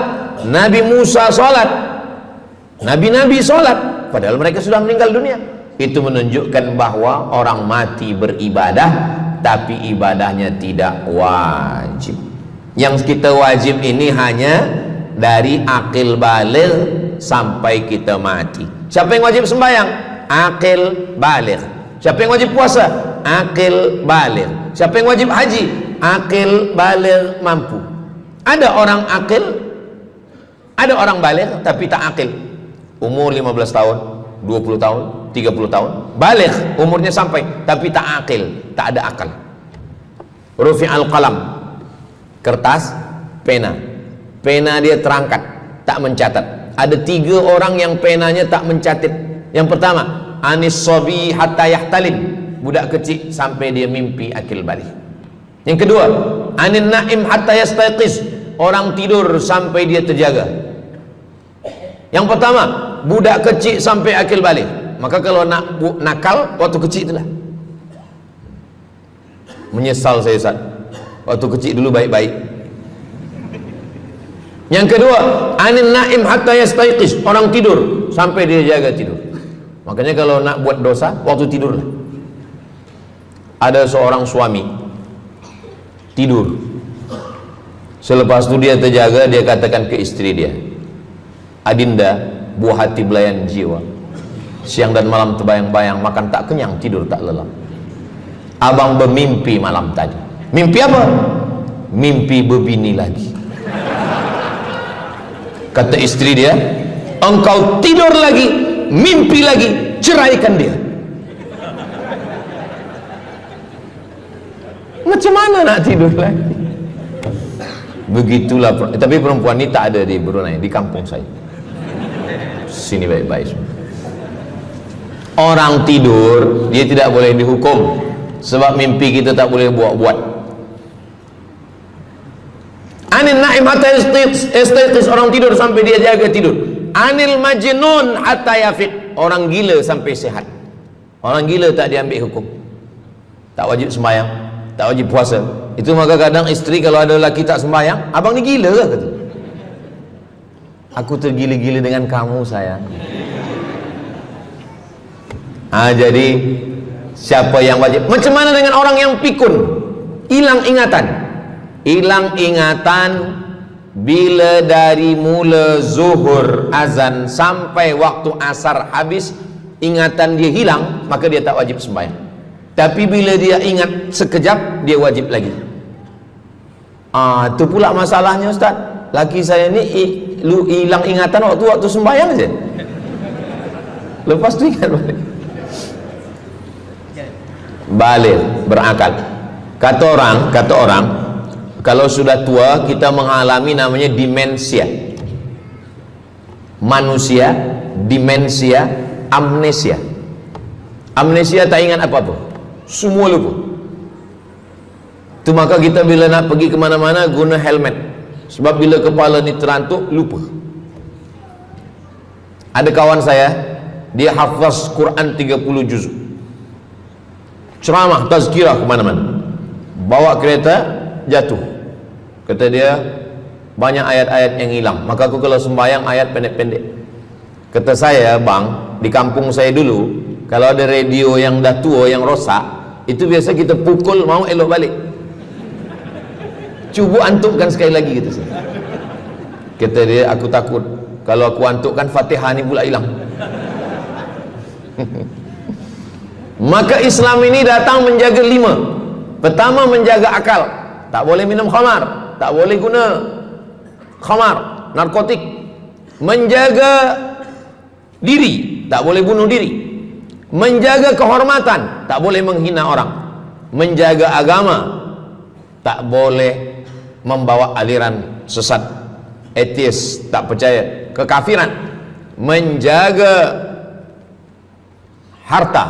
Nabi Musa sholat, Nabi-Nabi sholat, padahal mereka sudah meninggal dunia. Itu menunjukkan bahwa orang mati beribadah, tapi ibadahnya tidak wajib. Yang kita wajib ini hanya dari akil baligh sampai kita mati. Siapa yang wajib sembahyang? Akil baligh. Siapa yang wajib puasa? Akil baligh. Siapa yang wajib haji? Akil baligh mampu. Ada orang akil, ada orang baligh tapi tak akil. Umur 15 tahun, 20 tahun, 30 tahun, baligh, umurnya sampai, tapi tak akil, tak ada akal. Rufi'al qalam, kertas, pena. Pena dia terangkat, tak mencatat. Ada 3 orang yang penanya tak mencatat. Yang pertama, anis sobi hatta yahtalim, budak kecil sampai dia mimpi akil balik. Yang kedua, anin naim hatta yastayqiz, orang tidur sampai dia terjaga. Yang pertama, budak kecil sampai akil balik. Maka kalau nak nakal waktu kecil itulah. Menyesal saya Ustaz, waktu kecil dulu baik-baik. Yang kedua, anin naim hatta yastayqiz, orang tidur sampai dia jaga tidur. Makanya kalau nak buat dosa waktu tidur. Ada seorang suami tidur, selepas itu dia terjaga, dia katakan ke istri dia, Adinda, buah hati belayan jiwa, siang dan malam terbayang-bayang, makan tak kenyang, tidur tak lelap. Abang bermimpi malam tadi. Mimpi apa? Mimpi berbini lagi. Kata istri dia, engkau tidur lagi, mimpi lagi, ceraikan dia. Macam mana nak tidur lagi? Begitulah. Tapi perempuan ini tak ada di Brunei, di kampung saya. Sini baik-baik. Orang tidur dia tidak boleh dihukum, sebab mimpi kita tak boleh buat-buat. Anil naim hatta yastayqis, orang tidur sampai dia jaga tidur. Anil majnun hatta yafiq, orang gila sampai sehat. Orang gila tak diambil hukum, tak wajib sembahyang, tak wajib puasa. Itu maka kadang isteri kalau ada lelaki tak sembahyang, abang ni gila ke? Kata, aku tergila-gila dengan kamu sayang. Jadi siapa yang wajib? Macam mana dengan orang yang pikun, hilang ingatan? Hilang ingatan bila dari mula zuhur azan sampai waktu asar habis, ingatan dia hilang, maka dia tak wajib sembahyang. Tapi bila dia ingat sekejap, dia wajib lagi. Itu pula masalahnya Ustaz. Laki saya ni hilang ingatan waktu sembahyang je. Lepas tu ingat balik berakal. Kata orang kalau sudah tua kita mengalami namanya demensia. Manusia demensia, amnesia. Amnesia tak ingat apa-apa, semua lupa. Itu maka kita bila nak pergi ke mana-mana guna helmet, sebab bila kepala ni terantuk lupa. Ada kawan saya, dia hafaz Quran 30 juz, ceramah tazkirah ke mana-mana, bawa kereta jatuh. Kata dia banyak ayat-ayat yang hilang, maka aku kalau sembahyang ayat pendek-pendek. Kata saya, bang, di kampung saya dulu kalau ada radio yang dah tua yang rosak, itu biasa kita pukul mau elok balik. Cuba antukkan sekali lagi, kata saya. Kata dia, aku takut kalau aku antukkan Fatihah ni pula hilang. Maka Islam ini datang menjaga 5. Pertama, menjaga akal. Tak boleh minum khamar, tak boleh guna khamar, narkotik. Menjaga diri, tak boleh bunuh diri. Menjaga kehormatan, tak boleh menghina orang. Menjaga agama, tak boleh membawa aliran sesat, ateis, tak percaya, kekafiran. Menjaga harta,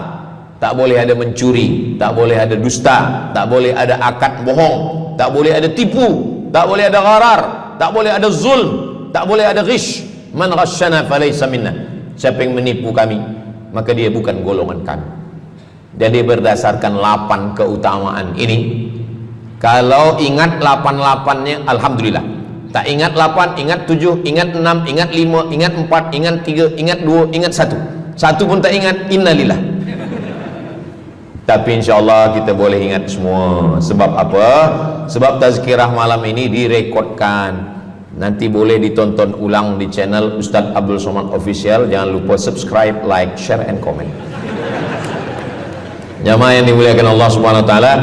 tak boleh ada mencuri, tak boleh ada dusta, tak boleh ada akad bohong, tak boleh ada tipu, tak boleh ada gharar, tak boleh ada zulm, tak boleh ada ghish. Man ghasyana falaysa minna, siapa yang menipu kami maka dia bukan golongan kami. Jadi berdasarkan 8 keutamaan ini, kalau ingat 8-8-nya alhamdulillah. Tak ingat 8, ingat 7, ingat 6, ingat 5, ingat 4, ingat 3, ingat 2, ingat 1. Satu pun tak ingat, innalillah. Tapi insyaAllah kita boleh ingat semua. Sebab apa? Sebab tazkirah malam ini direkodkan. Nanti boleh ditonton ulang di channel Ustaz Abdul Somad Official. Jangan lupa subscribe, like, share, and comment. Jamaah yang dimuliakan Allah Subhanahu Wa Taala,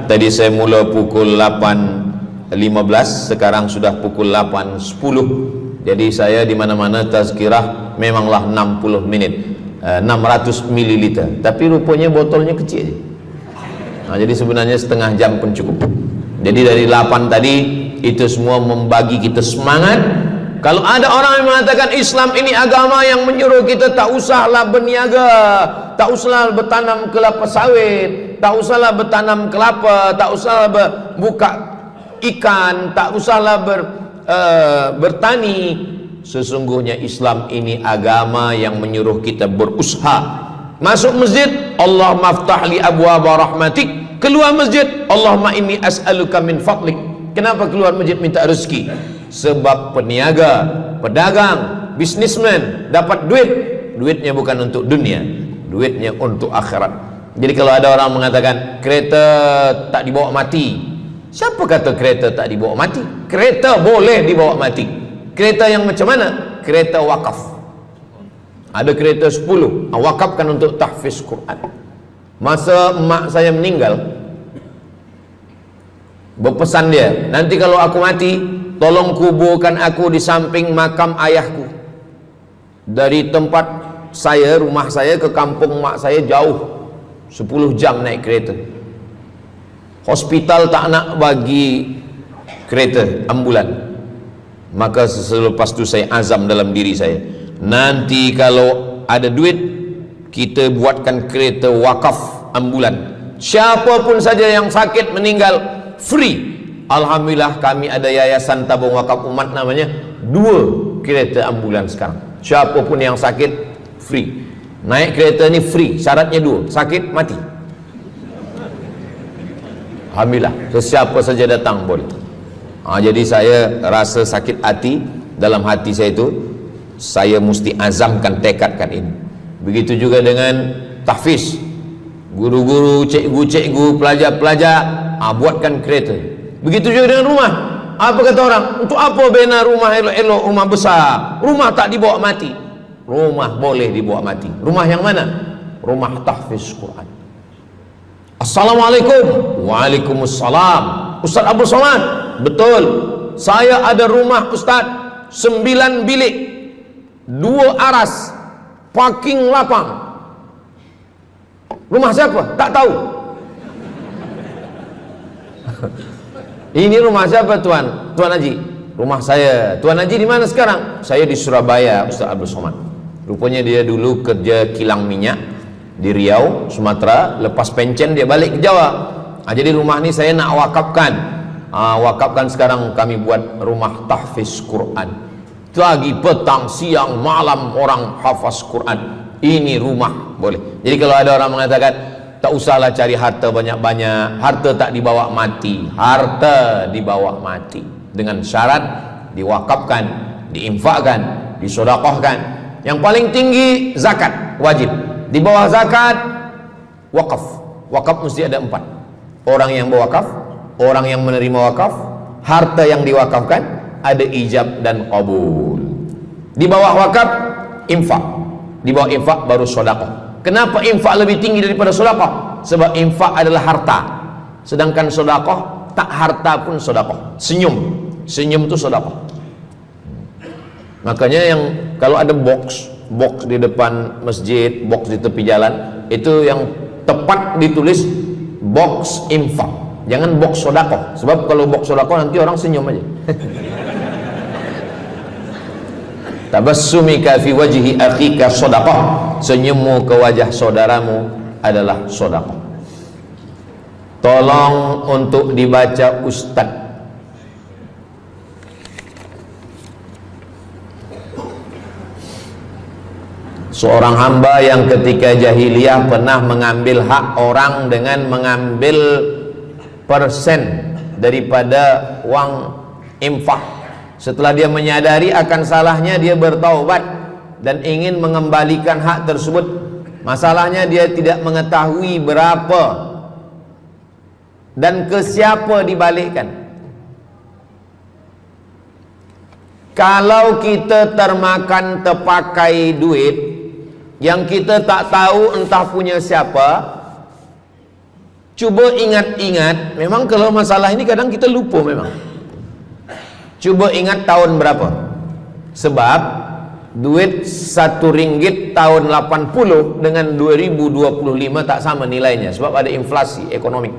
tadi saya mula pukul 8.15, sekarang sudah pukul 8.10. Jadi saya di mana-mana tazkirah memanglah 60 menit, 600 ml. Tapi rupanya botolnya kecil je. Jadi sebenarnya setengah jam pun cukup. Jadi dari 8 tadi itu semua membagi kita semangat. Kalau ada orang yang mengatakan Islam ini agama yang menyuruh kita tak usahlah berniaga, tak usahlah bertanam kelapa sawit, tak usahlah bertanam kelapa, tak usahlah buka ikan, tak usahlah bertani. Sesungguhnya Islam ini agama yang menyuruh kita berusaha. Masuk masjid, Allahumma aftah li abwaaba rahmatik. Keluar masjid, Allahumma inni as'aluka min fadlik. Kenapa keluar masjid minta rezeki? Sebab peniaga, pedagang, bisnismen dapat duit. Duitnya bukan untuk dunia, duitnya untuk akhirat. Jadi kalau ada orang mengatakan kereta tak dibawa mati, siapa kata kereta tak dibawa mati? Kereta boleh dibawa mati. Kereta yang macam mana? Kereta wakaf. Ada kereta 10, wakafkan untuk tahfiz Quran. Masa mak saya meninggal, berpesan dia, nanti kalau aku mati, tolong kuburkan aku di samping makam ayahku. Dari tempat saya, rumah saya ke kampung mak saya jauh, 10 jam naik kereta. Hospital tak nak bagi kereta ambulan. Maka selepas itu saya azam dalam diri saya, nanti kalau ada duit, kita buatkan kereta wakaf ambulan. Siapapun saja yang sakit meninggal, free, Alhamdulillah kami ada yayasan tabung wakaf umat namanya, 2 kereta ambulans sekarang. Siapapun yang sakit free. Naik kereta ni free, syaratnya 2, sakit mati. Alhamdulillah, sesiapa saja datang boleh. Jadi saya rasa sakit hati, dalam hati saya itu saya mesti azamkan, tekadkan ini. Begitu juga dengan tahfiz, guru-guru, cikgu-cikgu, pelajar-pelajar, buatkan kereta. Begitu juga dengan rumah. Apa kata orang? Untuk apa bina rumah elok-elok, rumah besar? Rumah tak dibawa mati. Rumah boleh dibawa mati. Rumah yang mana? Rumah tahfiz Quran. Assalamualaikum. Waalaikumsalam. Ustaz Abdul Somad, betul, saya ada rumah Ustaz, 9 bilik, 2 aras, parking lapang. Rumah siapa? Tak tahu. Ini rumah siapa Tuan? Tuan Haji. Rumah saya. Tuan Haji di mana sekarang? Saya di Surabaya, Ustaz Abdul Somad. Rupanya dia dulu kerja kilang minyak di Riau, Sumatera. Lepas pencen dia balik ke Jawa. Jadi rumah ni saya nak wakafkan. Wakafkan sekarang kami buat rumah tahfiz Quran. Pagi, petang, siang, malam orang hafaz Quran. Ini rumah boleh. Jadi kalau ada orang mengatakan tak usahlah cari harta banyak-banyak, harta tak dibawa mati. Harta dibawa mati dengan syarat diwakafkan, diinfakkan, disedekahkan. Yang paling tinggi zakat wajib. Di bawah zakat wakaf. Wakaf mesti ada 4. Orang yang berwakaf, orang yang menerima wakaf, harta yang diwakafkan, ada ijab dan qabul. Di bawah wakaf infak. Di bawah infak baru sedekah. Kenapa infak lebih tinggi daripada sedekah? Sebab infak adalah harta, sedangkan sedekah tak harta pun sedekah. Senyum itu sedekah. Makanya yang kalau ada box di depan masjid, box di tepi jalan, itu yang tepat ditulis box infak, jangan box sedekah. Sebab kalau box sedekah nanti orang senyum aja. Tabassumika fi wajhi akhika sedekah. Senyummu ke wajah saudaramu adalah sedekah. Tolong untuk dibaca Ustaz. Seorang hamba yang ketika jahiliyah pernah mengambil hak orang dengan mengambil persen daripada uang infak. Setelah dia menyadari akan salahnya, dia bertaubat dan ingin mengembalikan hak tersebut. Masalahnya dia tidak mengetahui berapa dan ke siapa dibalikkan. Kalau kita termakan terpakai duit yang kita tak tahu entah punya siapa, cuba ingat-ingat. Memang kalau masalah ini kadang kita lupa memang. Coba ingat tahun berapa. Sebab duit RM1 tahun 80 dengan 2025 tak sama nilainya, sebab ada inflasi ekonomi.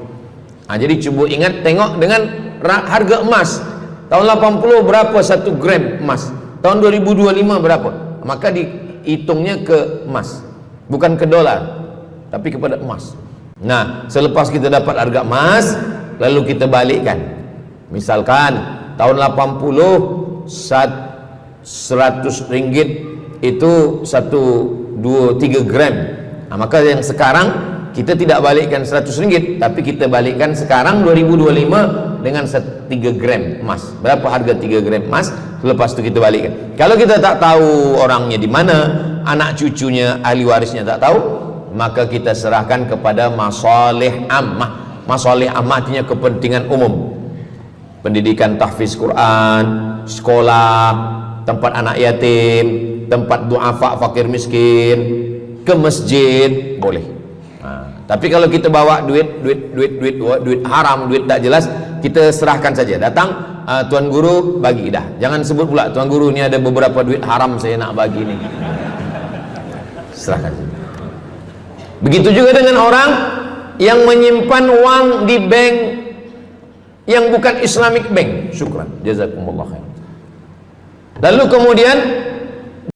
Jadi coba ingat, tengok dengan harga emas. Tahun 80 berapa 1 gram emas, tahun 2025 berapa. Maka dihitungnya ke emas, bukan ke dolar, tapi kepada emas. Nah, selepas kita dapat harga emas, lalu kita balikkan. Misalkan tahun 80 100 ringgit itu 3 gram. Maka yang sekarang kita tidak balikkan 100 ringgit, tapi kita balikkan sekarang 2025 dengan 3 gram emas. Berapa harga 3 gram emas? Lepas itu kita balikkan. Kalau kita tak tahu orangnya di mana, anak cucunya, ahli warisnya tak tahu, maka kita serahkan kepada masalih ammah. Masalih ammah artinya kepentingan umum. Pendidikan tahfiz Quran, sekolah, tempat anak yatim, tempat duafa fakir miskin, ke masjid boleh. Tapi kalau kita bawa duit haram, duit tak jelas, kita serahkan saja. Datang, tuan guru bagi dah. Jangan sebut pula tuan guru ni ada beberapa duit haram saya nak bagi ni. Serahkan saja. Begitu juga dengan orang yang menyimpan uang di bank yang bukan Islamic bank. Syukran, jazakumullah khair. Lalu kemudian